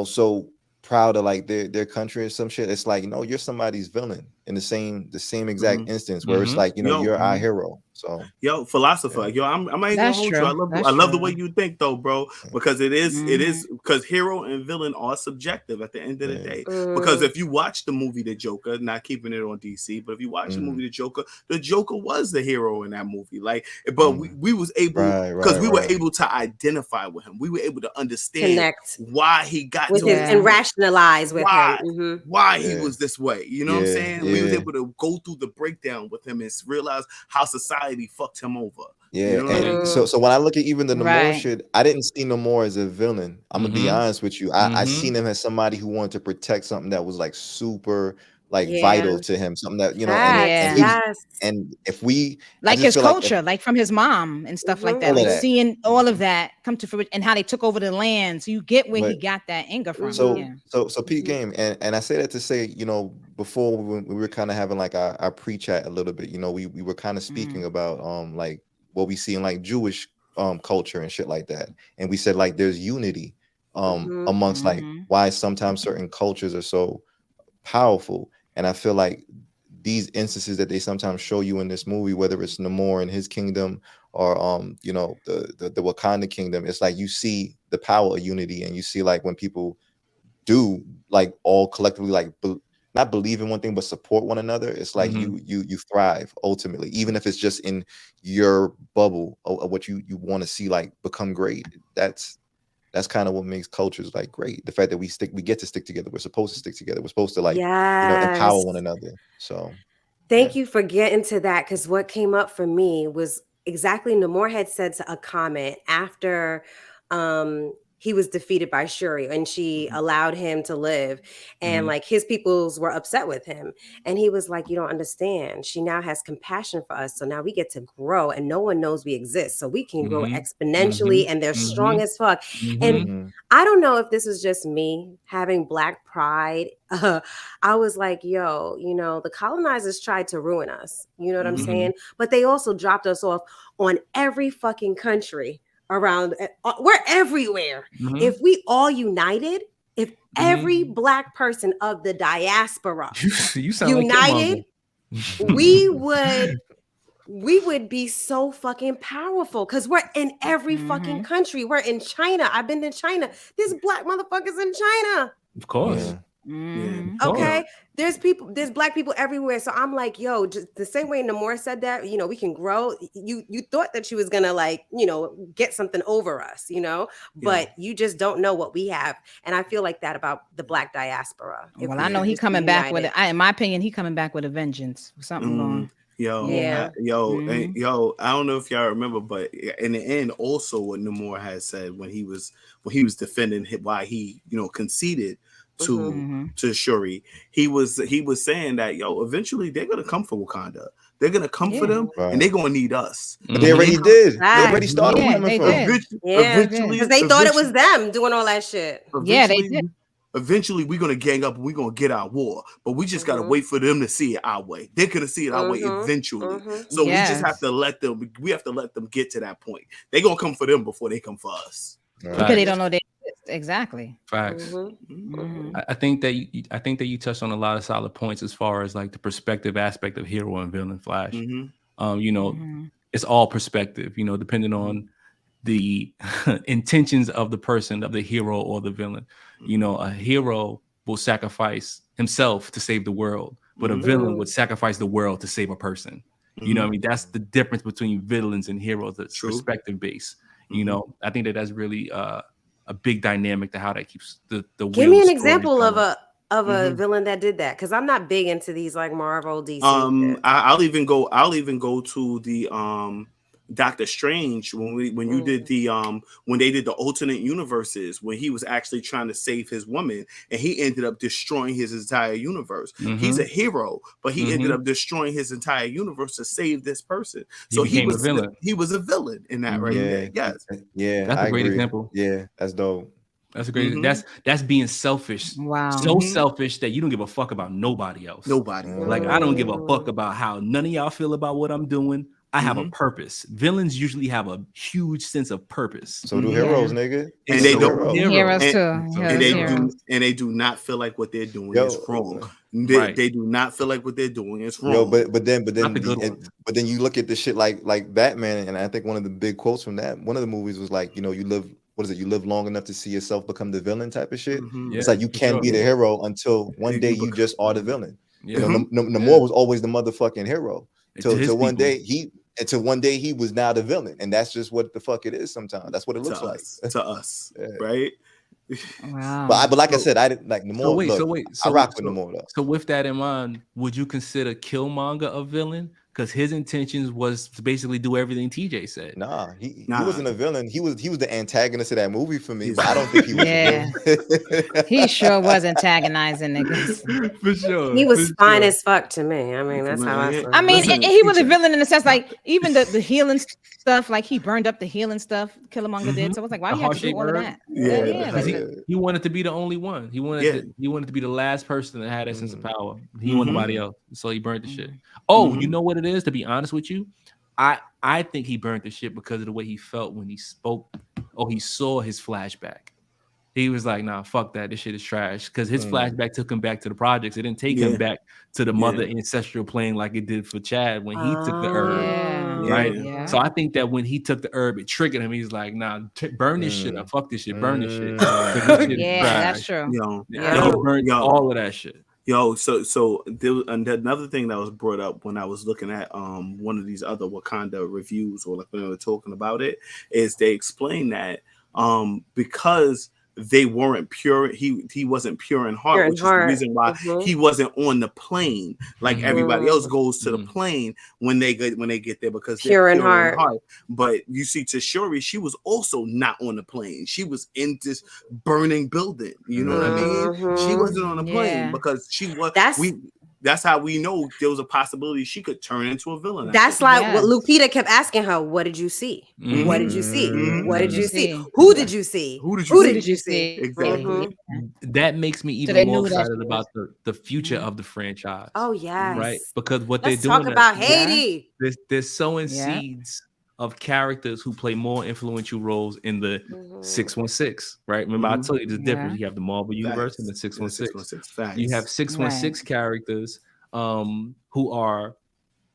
so proud of like their country or some shit, it's like, you're somebody's villain in the same exact instance where it's like, you're our hero. So philosopher, I'm not even gonna hold you. I love the way you think though, bro, because it is because hero and villain are subjective at the end of the day. Because if you watch the movie The Joker, not keeping it on DC, but if you watch the movie the Joker was the hero in that movie. Like, but we was able because we were able to identify with him. We were able to understand connect why he got with to him and rationalize with him why he was this way. You know what I'm saying? We was able to go through the breakdown with him and realize how society fucked him over. And so when I look at even the Namor shit, I didn't see Namor as a villain. I'm gonna be honest with you. I seen him as somebody who wanted to protect something that was like super vital to him, something that and if we like his culture, like from his mom and stuff like that, like seeing all of that come to fruition and how they took over the land, so you get where he got that anger from. So Pete Game, and I say that to say, before we were kind of having like our pre-chat a little bit, we were kind of speaking about like what we see in like Jewish culture and shit like that, and we said like there's unity amongst like why sometimes certain cultures are so powerful. And I feel like these instances that they sometimes show you in this movie, whether it's Namor and his kingdom or the Wakanda kingdom, it's like you see the power of unity, and you see like when people do like all collectively like not believe in one thing but support one another, it's like you thrive ultimately, even if it's just in your bubble of what you want to see like become great. That's kind of what makes cultures like great. The fact that we get to stick together. We're supposed to stick together. We're supposed to like empower one another. So thank you for getting to that, because what came up for me was exactly Namor had said to a comment after he was defeated by Shuri and she allowed him to live, and like his peoples were upset with him, and he was like, you don't understand, she now has compassion for us, so now we get to grow and no one knows we exist, so we can grow exponentially, and they're strong as fuck. And I don't know if this was just me having Black pride. I was like, yo, the colonizers tried to ruin us, you know what I'm saying, but they also dropped us off on every fucking country around. We're everywhere. If we all united, if every Black person of the diaspora you sound united, like we would be so fucking powerful, because we're in every fucking country. We're in China. I've been to China. There's Black motherfuckers in China. Of course. Okay, there's Black people everywhere. So I'm like, yo, just the same way Namor said that, we can grow. You thought that she was gonna like, get something over us, but you just don't know what we have. And I feel like that about the Black diaspora. Well, I know he's coming back with it. In my opinion, he coming back with a vengeance. Something wrong. Yo, Yeah. yo, I don't know if y'all remember, but in the end, also what Namor had said when he was defending why he conceded to Shuri, he was saying that eventually they're gonna come for Wakanda, they're gonna come for them, and they're gonna need us. But they already did. They already started coming for them. Eventually, because they thought it was them doing all that shit. Yeah, they did. Eventually, we're gonna gang up and we're gonna get our war, but we just gotta wait for them to see it our way. They're gonna see it our way eventually. So we just have to let them. We have to let them get to that point. They're gonna come for them before they come for us. Because they don't know they exist. Exactly. Facts. I think that you touched on a lot of solid points as far as like the perspective aspect of hero and villain Flash. It's all perspective. Depending on the intentions of the person, of the hero or the villain. A hero will sacrifice himself to save the world, but a villain would sacrifice the world to save a person. You know what I mean? That's the difference between villains and heroes. That's perspective based. I think that's really a big dynamic to how that keeps the Give me an example of a villain that did that, because I'm not big into these like Marvel, DC. I'll even go to the Doctor Strange when you did the when they did the alternate universes, when he was actually trying to save his woman and he ended up destroying his entire universe. He's a hero, but he ended up destroying his entire universe to save this person. So he was a villain. He was a villain in that right there. Yes. Yeah, that's a great example. Yeah, that's dope. That's a great. That's being selfish. Wow. So selfish that you don't give a fuck about nobody else. Nobody. Like I don't give a fuck about how none of y'all feel about what I'm doing. I have a purpose. Villains usually have a huge sense of purpose. So do heroes, nigga. And they don't. Heroes too. And they do not feel like what they're doing is wrong. They do not feel like what they're doing is wrong. But then you look at the shit like Batman, and I think one of the big quotes from that one of the movies was like, you live. What is it? You live long enough to see yourself become the villain type of shit. It's like you can't be the hero until one day you just are the villain. Namor was always the motherfucking hero till one day he was now the villain, and that's just what the fuck it is. Sometimes that's what it looks like to us, right? Wow. But like I said, I didn't like Namor. I rock with Namor though. So with that in mind, would you consider Killmonger a villain? Because his intentions was to basically do everything TJ said. Nah, he wasn't a villain. He was the antagonist of that movie for me, but I don't think he was a villain. He sure was antagonizing niggas. For sure. He was fine as fuck to me. I mean, that's how I saw it. I mean, he was a villain in the sense, like, even the healing stuff, like he burned up the healing stuff Killmonger did. So I was like, why do you have to do all of that? He wanted to be the only one. He wanted to be the last person that had that sense of power. He wanted nobody else. So he burned the shit. Oh, you know what it is, to be honest with you? I think he burnt the shit because of the way he felt when he spoke. Oh, he saw his flashback. He was like, nah, fuck that. This shit is trash. Because his flashback took him back to the projects. It didn't take him back to the mother ancestral plane like it did for Chad when he took the herb. Right? Yeah. So I think that when he took the herb, it triggered him. He's like, nah, burn this shit up. Fuck this shit. Burn this shit. That's true. Burn all of that shit. So there was another thing that was brought up when I was looking at one of these other Wakanda reviews, or like when they were talking about it, is they explained that because they weren't pure, he wasn't pure in heart, which is the reason why he wasn't on the plane like everybody else goes to the plane when they get there, because they're pure in heart. But you see, to Shuri, she was also not on the plane. She was in this burning building. You know what I mean? She wasn't on the plane because she was. That's how we know there was a possibility she could turn into a villain. That's like what Lupita kept asking her. What did you see? What did you see? What did you see? Who did you see? Who did you see? Exactly. That makes me even more excited about the future of the franchise. Oh yes, right. Because what they're Let's doing. talk about Haiti. They're sowing seeds of characters who play more influential roles in the 616, right? Remember, I told you the difference. You have the Marvel Universe and the 616. You have 616 characters who are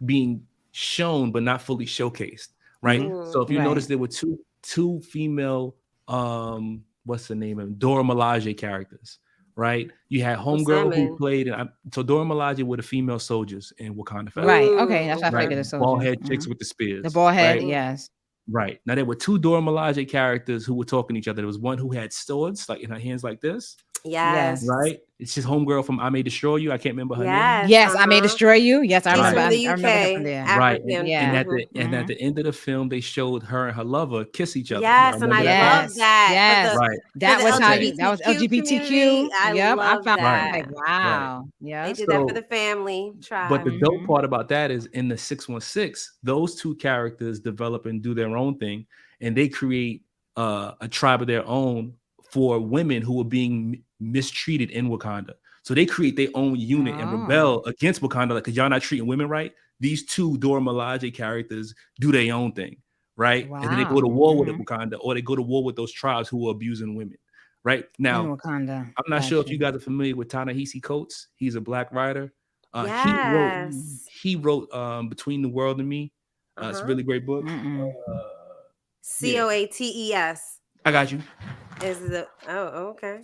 being shown but not fully showcased, right? So if you notice, there were two female, what's the name of them? Dora Milaje characters. Right, you had Homegirl who played, so Dora Milaje were the female soldiers in Wakanda Forever. Right, okay, that's what I figured. The bald head chicks with the spears. The bald head, right? yes. Right, now there were two Dora Milaje characters who were talking to each other. There was one who had swords, like in her hands, like this, Yes. Right? It's his homegirl from I May Destroy You. I can't remember her name. Yes, I May Destroy You. Yes, I She's remember. from the I remember her from UK, there. Right. African. Yeah. And at the end of the film, they showed her and her lover kiss each other. Yes, and I love that. Yes. Right. That was how you. LGBTQ That was LGBTQ. community. I Yep. I love found. that. I'm like, wow. Yeah. They did that for the family tribe. But the dope part about that is in the 616, those two characters develop and do their own thing, and they create a tribe of their own for women who are being mistreated in Wakanda. So they create their own unit and rebel against Wakanda, like, because y'all not treating women right. These two Dora Milaje characters do their own thing, right? Wow. And then they go to war with Wakanda, or they go to war with those tribes who are abusing women. Right now, in Wakanda. I'm not sure if you guys are familiar with Ta-Nehisi Coates. He's a black writer. He wrote Between the World and Me. It's a really great book. Coates. I got you. Is the okay.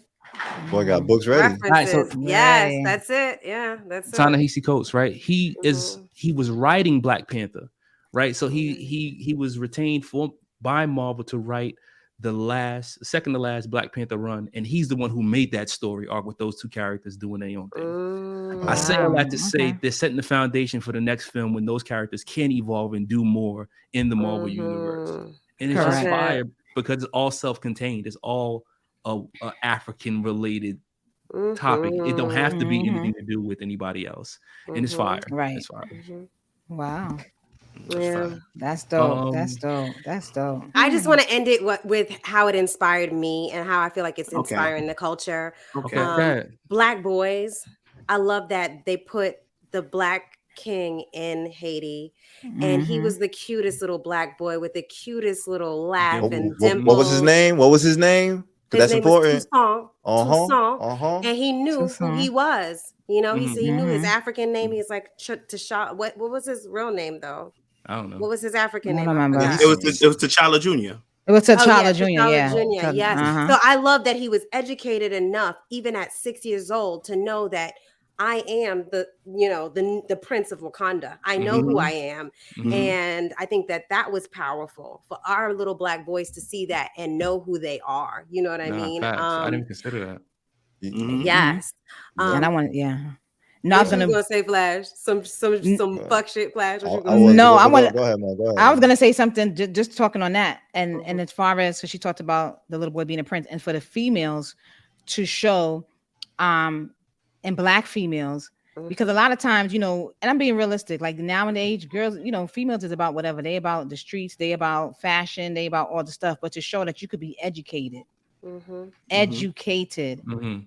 Boy got books ready. References. Right, so, yes, that's it. Yeah, that's it. Ta-Nehisi Coates, right? He was writing Black Panther, right? So he was retained by Marvel to write the second to last Black Panther run, and he's the one who made that story arc with those two characters doing their own thing. I say all that to say they're setting the foundation for the next film when those characters can evolve and do more in the Marvel universe, and it's just fire because it's all self-contained. It's all a African related topic. It don't have to be anything to do with anybody else, and it's fire. Right. It's fire. Wow. Yeah, that's dope. That's dope. That's dope. I just want to end it with how it inspired me and how I feel like it's inspiring the culture. Black boys. I love that they put the Black king in Haiti, and he was the cutest little Black boy with the cutest little laugh and dimples. What was his name? What was his name? That's name important. Was Toussaint, and he knew who he was. You know, he knew his African name. He's like Tasha. What was his real name though? I don't know. What was his African name? It was T'Challa Jr. It was T'Challa Jr. Yeah. Jr. Yes. So I love that he was educated enough, even at 6 years old, to know that I am the Prince of Wakanda. I know who I am, and I think that was powerful for our little Black boys to see that and know who they are. You know what I mean? I didn't consider that. Yes. And I want, No, I was gonna say, Flash. Some fuck shit, Flash. Go ahead, man. Go ahead. I was gonna say something. Just talking on that, and as far as so she talked about the little boy being a prince, and for the females to show, and Black females, because a lot of times, and I'm being realistic. Like nowadays, girls, females is about whatever. They about the streets. They about fashion. They about all the stuff. But to show that you could be educated. Educated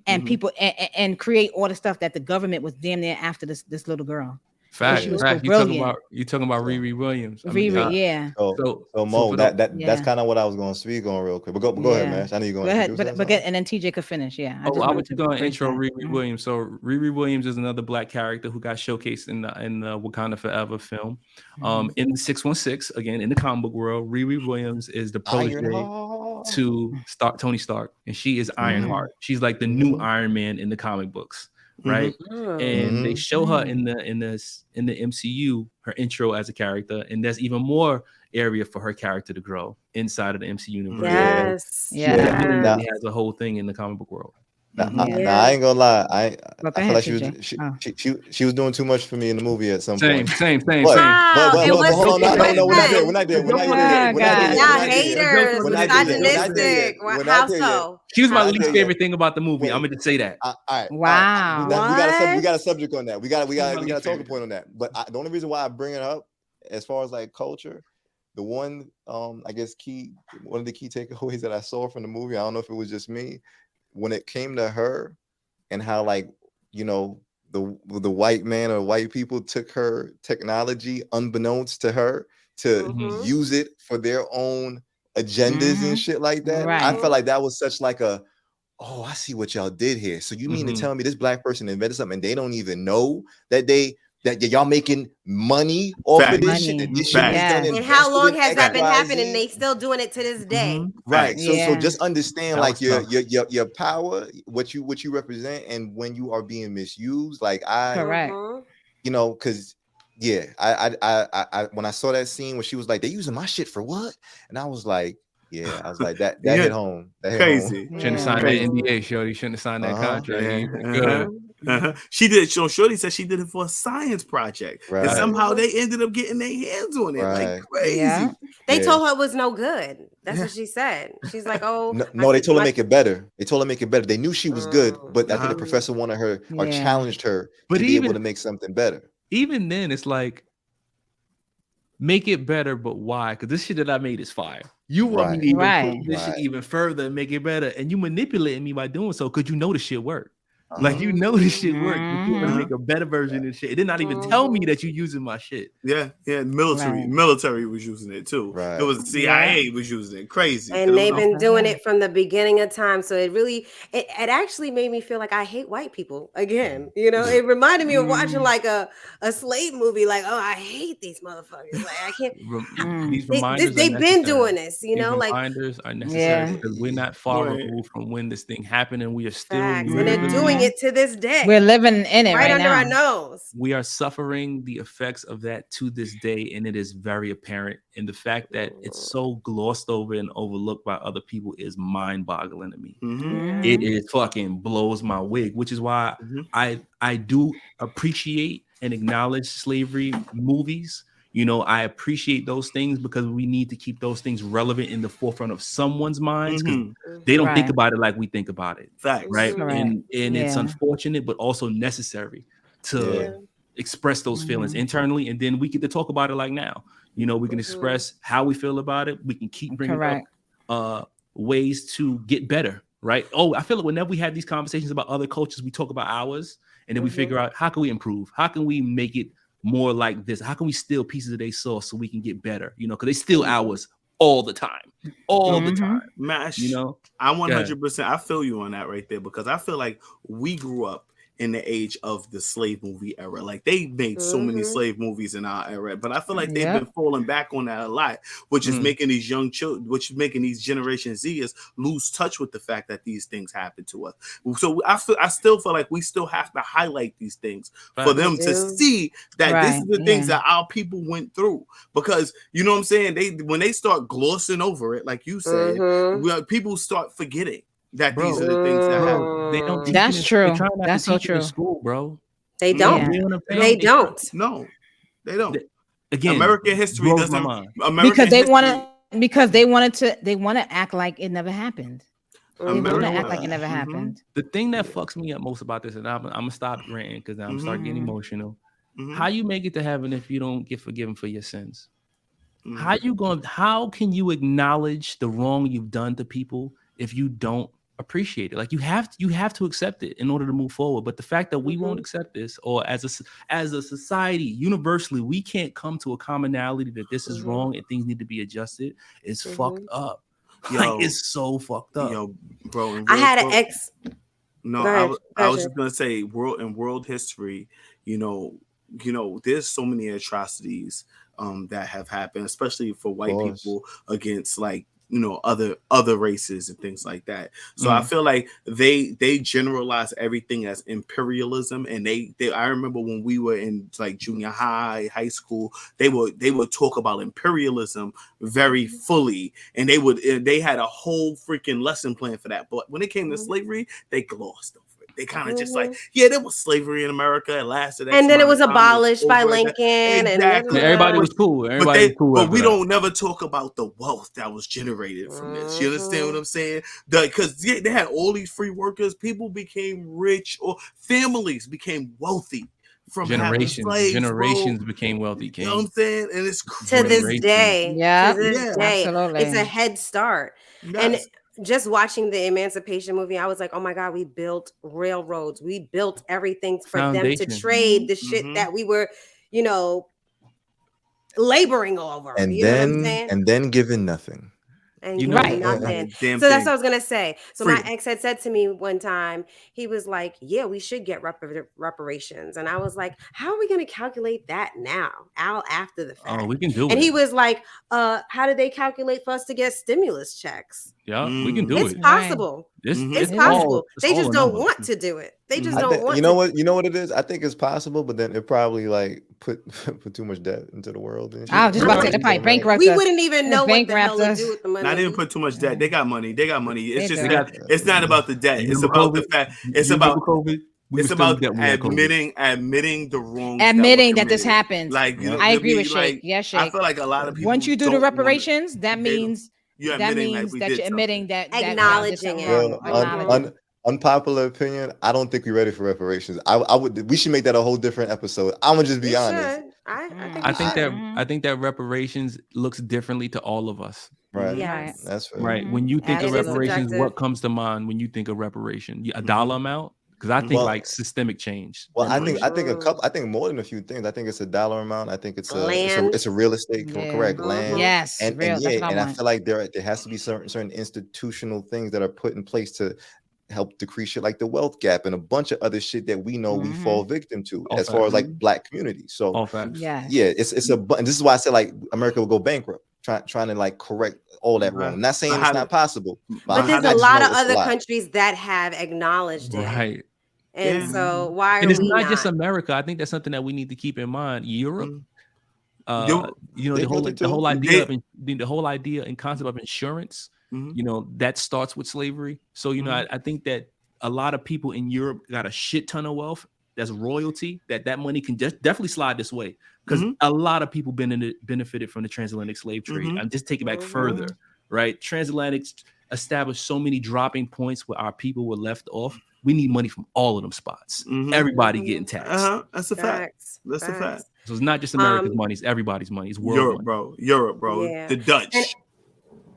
and people and create all the stuff that the government was damn near after this little girl. Fact. You talking about Riri Williams. Yeah. So Mo, that's kind of what I was going to speak on real quick. But go ahead, man. I know you're going to go ahead, but and then TJ could finish. Yeah. I was just going to intro Riri Williams. So Riri Williams is another Black character who got showcased in the Wakanda Forever film. In 616, again in the comic book world, Riri Williams is the protege to Tony Stark, and she is Ironheart. She's like the new Iron Man in the comic books. Right, and they show her in the MCU, her intro as a character, and there's even more area for her character to grow inside of the MCU universe. She has a whole thing in the comic book world. I ain't gonna lie. I feel like she was doing too much for me in the movie at some point. Same. But hold on, no, we're not there. Haters, misogynistic. How so? She was my least favorite thing about the movie. I'm gonna just say that. All right. Wow. We got a subject on that. We got a talking point on that. But the only reason why I bring it up, as far as like culture, the one I guess one of the key takeaways that I saw from the movie, I don't know if it was just me, when it came to her and how the white man or white people took her technology unbeknownst to her to use it for their own agendas and shit like that. Right. I felt like that was such like I see what y'all did here. So you mean to tell me this Black person invented something and they don't even know that y'all making money off of this shit? That this shit is done and how long has that been happening? They still doing it to this day. Right. So just understand your power, what you represent, and when you are being misused. Like correct. Because I when I saw that scene where she was like, "They using my shit for what?" and I was like, Yeah, I was like that hit home. That hit crazy. Home. Shouldn't have signed that NDA, Shorty. Shouldn't have signed that contract. Good. She did. So Shorty said she did it for a science project, and somehow they ended up getting their hands on it. Like crazy. Yeah. They told her it was no good. That's what she said. She's like, "Oh, no." They told her make it better. They told her make it better. They knew she was good, but I think the professor wanted her or challenged her to be able to make something better. Even then, it's like, make it better, but why? Because this shit that I made is fire. You want me to even push this shit even further and make it better, and you manipulating me by doing so because you know the shit worked. Like you know this shit worked. You want to make a better version of this shit. It did not even tell me that you using my shit. Yeah. Military was using it too. It was the CIA was using it. Crazy. And they've been doing it from the beginning of time. So it actually made me feel like I hate white people again. You know, it reminded me of watching like a slave movie. Like, oh, I hate these motherfuckers. Like I can't. These reminders they've been doing this. You know, like reminders are necessary because we're not far removed from when this thing happened, and we are still. And they're doing it to this day. We're living in it right under now. our nose. We are suffering the effects of that to this day, and it is very apparent. And the fact that it's so glossed over and overlooked by other people is mind-boggling to me. It is fucking blows my wig, which is why I do appreciate and acknowledge slavery movies. You know, I appreciate those things because we need to keep those things relevant in the forefront of someone's minds because they don't think about it like we think about it. Facts. Right. And it's unfortunate, but also necessary to express those feelings internally. And then we get to talk about it like now. You know, we can express how we feel about it. We can keep bringing up ways to get better. Right. Oh, I feel like whenever we have these conversations about other cultures, we talk about ours and then we figure out how can we improve? How can we make it more like this? How can we steal pieces of their sauce so we can get better? You know, because they steal ours all the time, the time. Mash, you know, I 100%. I feel you on that right there because I feel like we grew up in the age of the slave movie era. Like they made so many slave movies in our era, but I feel like they've been falling back on that a lot, which is making these young children, which is making these Generation Zers lose touch with the fact that these things happen to us. So I still feel like we still have to highlight these things for them to see that this is the things that our people went through. Because you know what I'm saying? When they start glossing over it, like you said, people start forgetting that these are the things that happen. They don't. That's true. That's so true. In school, bro. They don't. They don't. No, they don't. Again, American history doesn't. Because they want to act like it never happened. They want to act like it never happened. The thing that fucks me up most about this, and I'm gonna stop ranting because I'm starting getting emotional. How you make it to heaven if you don't get forgiven for your sins? How can you acknowledge the wrong you've done to people if you don't appreciate it? Like you have to accept it in order to move forward. But the fact that we won't accept this, or as a society universally, we can't come to a commonality that this is wrong and things need to be adjusted, is fucked up. Like it's so fucked up. Yo, bro, I had an ex. No, I was just gonna say, world history, you know, there's so many atrocities that have happened, especially for white people against like, you know, other races and things like that. So I feel like they generalize everything as imperialism. And I remember when we were in like junior high school, they would talk about imperialism very fully, and they had a whole freaking lesson plan for that. But when it came to slavery, they glossed over. They kind of just like, there was slavery in America. It lasted. And then it was abolished by Lincoln. Exactly. And everybody was cool. But we don't never talk about the wealth that was generated from this. You understand what I'm saying? Because they had all these free workers. People became rich, or families became wealthy. From generations became wealthy. You know what I'm saying? And it's to this day. Yeah, to this day. Absolutely. It's a head start. Yes. And just watching the Emancipation movie, I was like, oh my God, we built railroads. We built everything for them to trade the shit that we were, you know, laboring over. And then giving nothing. And nothing. So that's what I was gonna say. So my ex had said to me one time, he was like, yeah, we should get reparations. And I was like, how are we gonna calculate that now? After the fact. Oh, we can do it. And he was like, how did they calculate for us to get stimulus checks? Yeah, we can do It's it. possible. It's possible. They just don't want to do it. They just don't want. You know what? You know what it is. I think it's possible, but then it probably like put too much debt into the world. And shit. I was just about to say the pipe bankrupt. We wouldn't even know what the hell to do with the money. Not even put too much debt. They got money. They got money. It's just it's not about the debt. It's about the fact. It's about COVID. It's about admitting the wrong. Admitting that this happened. Like I agree with Shake. Yeah, Shake. I feel like a lot of people. Once you do the reparations, that means you're admitting that acknowledging it. Unpopular opinion. I don't think we're ready for reparations. I would. We should make that a whole different episode. I'm gonna just be honest. I think that reparations looks differently to all of us. Right. Yes. That's fair. Right. When you think of reparations, what comes to mind when you think of reparation? A dollar amount? Because I think like systemic change. Well, I think more than a few things. I think it's a dollar amount. I think it's a real estate, correct? Land. Yes. And I feel like there has to be certain institutional things that are put in place to help decrease shit like the wealth gap and a bunch of other shit that we know we fall victim to as far as like Black communities. So it's a and this is why I said like America will go bankrupt trying to like correct all that wrong. I'm not saying it's not possible, but there's a lot of other countries that have acknowledged it. Right. And so why are and it's we not just America? I think that's something that we need to keep in mind. Europe, the whole idea and concept of insurance, that starts with slavery. So I think that a lot of people in Europe got a shit ton of wealth. That's royalty. That money can definitely slide this way because a lot of people benefited from the transatlantic slave trade. I'm just taking it back further, right? Transatlantic established so many dropping points where our people were left off. We need money from all of them spots. Everybody getting taxed. That's a fact. That's a fact. So it's not just America's money; it's everybody's money. It's world money. Europe, bro. Yeah. The Dutch.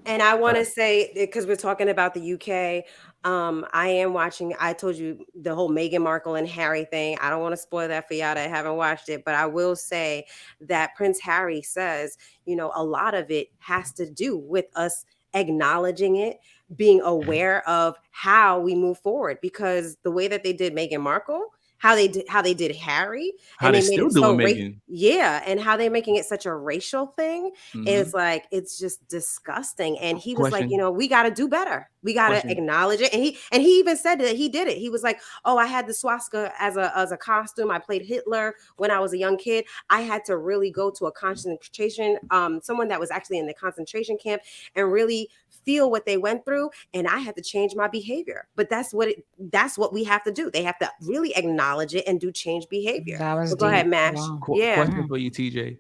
And I want to say, because we're talking about the UK, I am watching. I told you the whole Meghan Markle and Harry thing. I don't want to spoil that for y'all that haven't watched it, but I will say that Prince Harry says, a lot of it has to do with us acknowledging it, being aware of how we move forward, because the way that they did Meghan Markle, how they did Harry, how and they still doing Meghan, and how they're making it such a racial thing is like it's just disgusting. And he was like, we got to do better. We got to acknowledge it. And he even said that he did it. He was like, oh, I had the swastika as a costume. I played Hitler when I was a young kid. I had to really go to a concentration, someone that was actually in the concentration camp and really feel what they went through, and I had to change my behavior. But that's what we have to do. They have to really acknowledge it and do change behavior. Go ahead, Mash. Wow. Question for you, TJ.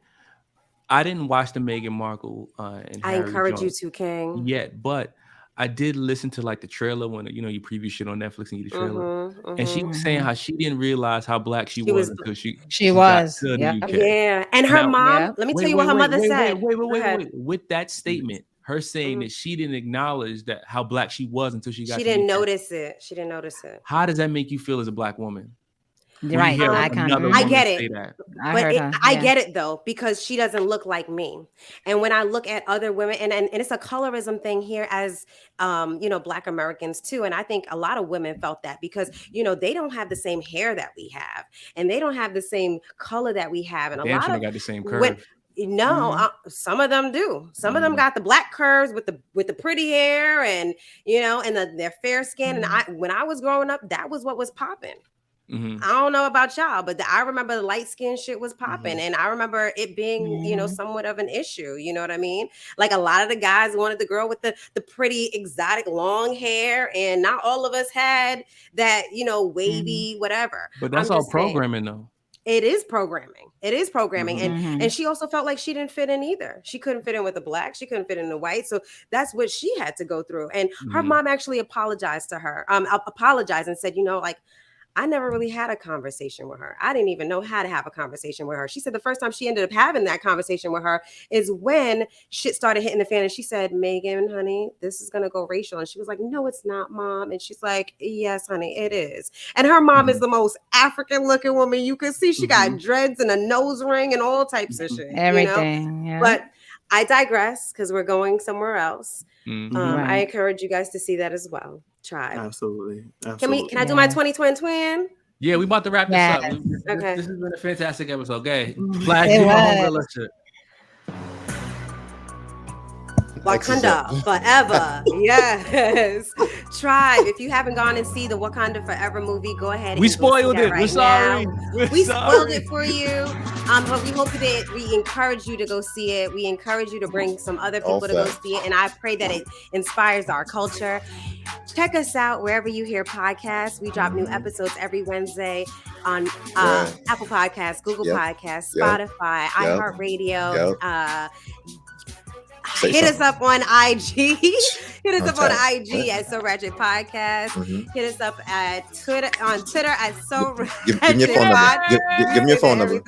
I didn't watch the Meghan Markle and I encourage you to, King. Yet, but I did listen to like the trailer when you preview shit on Netflix and you the trailer, and she was saying how she didn't realize how Black she was until she was. Got to the UK. Yeah, and her mom. Let me tell you what her mother said. Wait. With that statement, her saying that she didn't acknowledge that how Black she was until she got. She didn't notice it. She didn't notice it. How does that make you feel as a Black woman? You're right. I get it. I get it though, because she doesn't look like me. And when I look at other women, and it's a colorism thing here as Black Americans too. And I think a lot of women felt that because they don't have the same hair that we have, and they don't have the same color that we have, and a lot of got the same curve. Some of them do. Some of them got the black curves with the pretty hair and their fair skin. And when I was growing up, that was what was popping. I don't know about y'all, but I remember the light skin shit was popping, and I remember it being somewhat of an issue. You know what I mean? Like a lot of the guys wanted the girl with the pretty exotic long hair, and not all of us had that wavy whatever. But that's all programming though. It is programming. And she also felt like she didn't fit in either. She couldn't fit in with the Black. She couldn't fit in the white. So that's what she had to go through. And her mom actually apologized to her, apologized and said, I never really had a conversation with her. I didn't even know how to have a conversation with her. She said the first time she ended up having that conversation with her is when shit started hitting the fan. And she said, Megan, honey, this is going to go racial. And she was like, no, it's not, Mom. And she's like, yes, honey, it is. And her mom is the most African looking woman you could see. She got dreads and a nose ring and all types of shit. Everything. Yeah. But I digress because we're going somewhere else. I encourage you guys to see that as well. Tribe. Absolutely. Can I do my 2020 Yeah, we about to wrap this up. Okay. This has been a fantastic episode. Okay. Wakanda Forever. Yes. Tribe, if you haven't gone and see the Wakanda Forever movie, go ahead. We spoiled it. Right We're sorry. We spoiled it for you. But we hope that we encourage you to go see it. We encourage you to bring some other people to go see it. And I pray that it inspires our culture. Check us out wherever you hear podcasts. We drop new episodes every Wednesday on Apple Podcasts, Google Podcasts, Spotify, iHeartRadio. Hit us up on IG. Hit us up on IG at So Ratchet Podcast. Hit us up at Twitter at So Ratchet. Give me your phone number. Give me your phone number.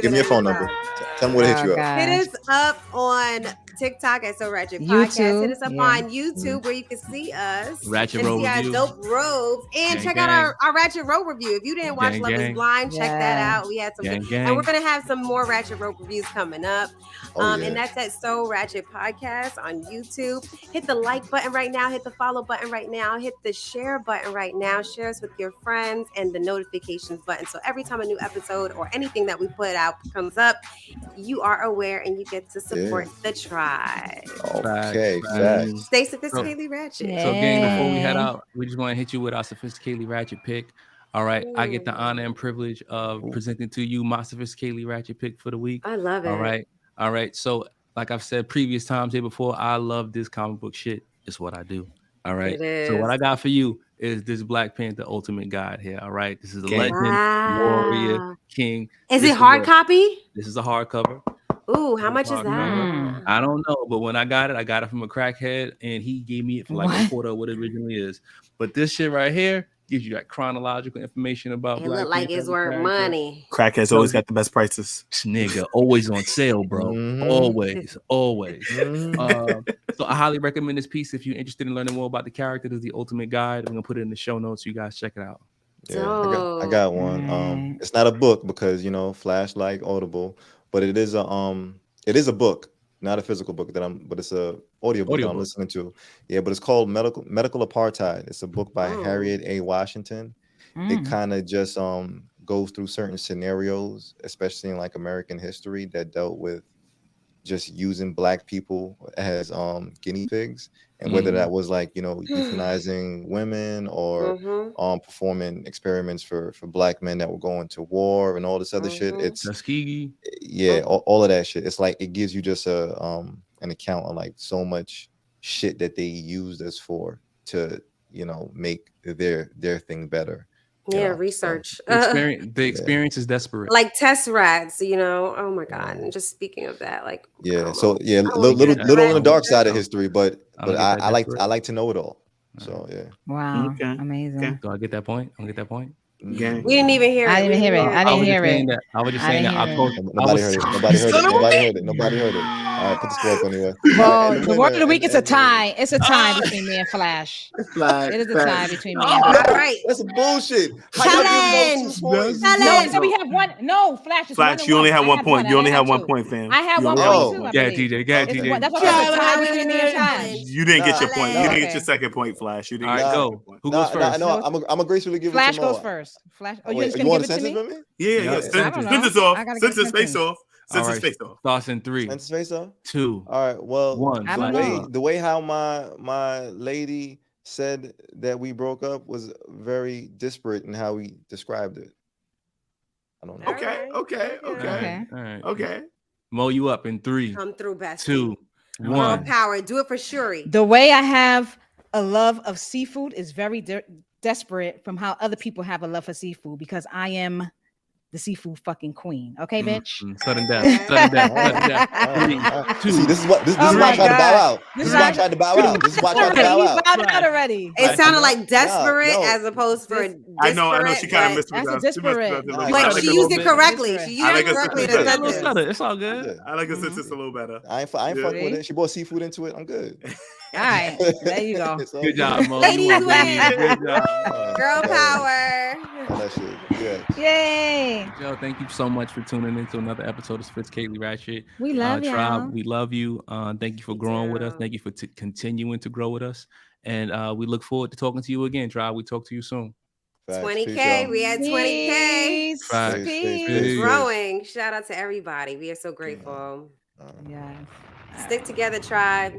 Give me your phone number. Tell me where to hit you up. Hit us up on TikTok at So Ratchet Podcast. Hit us up on YouTube where you can see us. Ratchet Robe review. See our dope robes. And check out our Ratchet Robe review. If you didn't watch Love is Blind, check that out. We had some and we're gonna have some more Ratchet Robe reviews coming up. And that's at So Ratchet Podcast on YouTube. Hit the like button right now. Hit the follow button right now. Hit the share button right now. Share us with your friends and the notifications button. So every time a new episode or anything that we put out comes up, you are aware and you get to support the tribe. Okay. Stay sophisticatedly ratchet. So again, before we head out, we just want to hit you with our sophisticatedly ratchet pick. All right. I get the honor and privilege of presenting to you my sophisticatedly ratchet pick for the week. I love it. All right. So like I've said previous times here before, I love this comic book shit. It's what I do. All right. So what I got for you is this Black Panther Ultimate Guide here. All right. This is a legend, warrior, king. Is it hard copy? This is a hardcover. Ooh, how much is that? I don't know, but when I got it from a crackhead, and he gave me it for like a quarter of what it originally is. But this shit right here gives you that chronological information about Black Panther. It look like it's worth money. Crackheads always got the best prices. Nigga, always on sale, bro. Always. So I highly recommend this piece if you're interested in learning more about the character. This is the Ultimate Guide. I'm gonna put it in the show notes. You guys check it out. Yeah, I got one. It's not a book because Flashlight, Audible, but it is a book, not a physical book but it's a audio book that I'm listening to. Yeah, but it's called Medical Apartheid. It's a book by Harriet A. Washington. It kind of just goes through certain scenarios, especially in like American history, that dealt with just using Black people as guinea pigs, and whether that was like euthanizing women or performing experiments for Black men that were going to war and all this other shit. It's Tuskegee. Yeah, all of that shit. It's like it gives you just an account on like so much shit that they used us for to make their thing better. Research. The experience is desperate. Like test rats, Oh my God! And just speaking of that, like little on the dark side of history, but I like to know it all. So yeah. Wow. Amazing. Okay. Do I get that point? I get that point. Okay. We didn't even hear it. I didn't hear it. I didn't hear it. I was just saying that. Nobody heard it. Nobody heard it. All right, put the score up anyway. Well, the word of the week is a tie. It's a tie between me and Flash. It is a tie between me and Flash. All right. That's bullshit. Challenge. No, so we have one. No, Flash. Flash, you only have 1 point. You only have 1 point, fam. I have 1 point too. Yeah, TJ. That's why it's a tie between me and Flash. You didn't get your point. You didn't get your second point, Flash. You didn't. All right, go. Who goes first? No, I'm gonna gracefully give it to Flash goes first. Flash. Oh, you're just gonna give it to me? Yeah. Send this off. Send his face off. Since his face off. Starts in 3. Since his face off. 2. All right. Well, 1. The way how my lady said that we broke up was very disparate in how we described it. I don't know. Okay. Mow you up in 3. Come through, best. 2. Girl 1. power. Do it for Shuri. The way I have a love of seafood is very desperate from how other people have a love for seafood, because I am the seafood fucking queen. Okay, bitch. Sudden death. 3, 2. See, this is why I tried to bow out. This is why I tried to bow out. This is why I tried to bow out. He's bowed out already. It sounded like desperate as opposed for disparate. I know. She kind of missed That's a disparate. But she used it correctly. She used it correctly. It's all good. I like the sentence a little better. I ain't fucking with it. She brought seafood into it. I'm good. All right, there you go. Good job, Mo. Ladies win. Good job. Girl power. That shit. Yeah. Yay. Joe, thank you so much for tuning in to another episode of Sophisticatedly Ratchet. We love you. Tribe, we love you. Thank you for growing with us. Thank you for continuing to grow with us. And we look forward to talking to you again, Tribe. We talk to you soon. 20K. We had 20K. Peace. Growing. Shout out to everybody. We are so grateful. Yes. Stick together, tribe.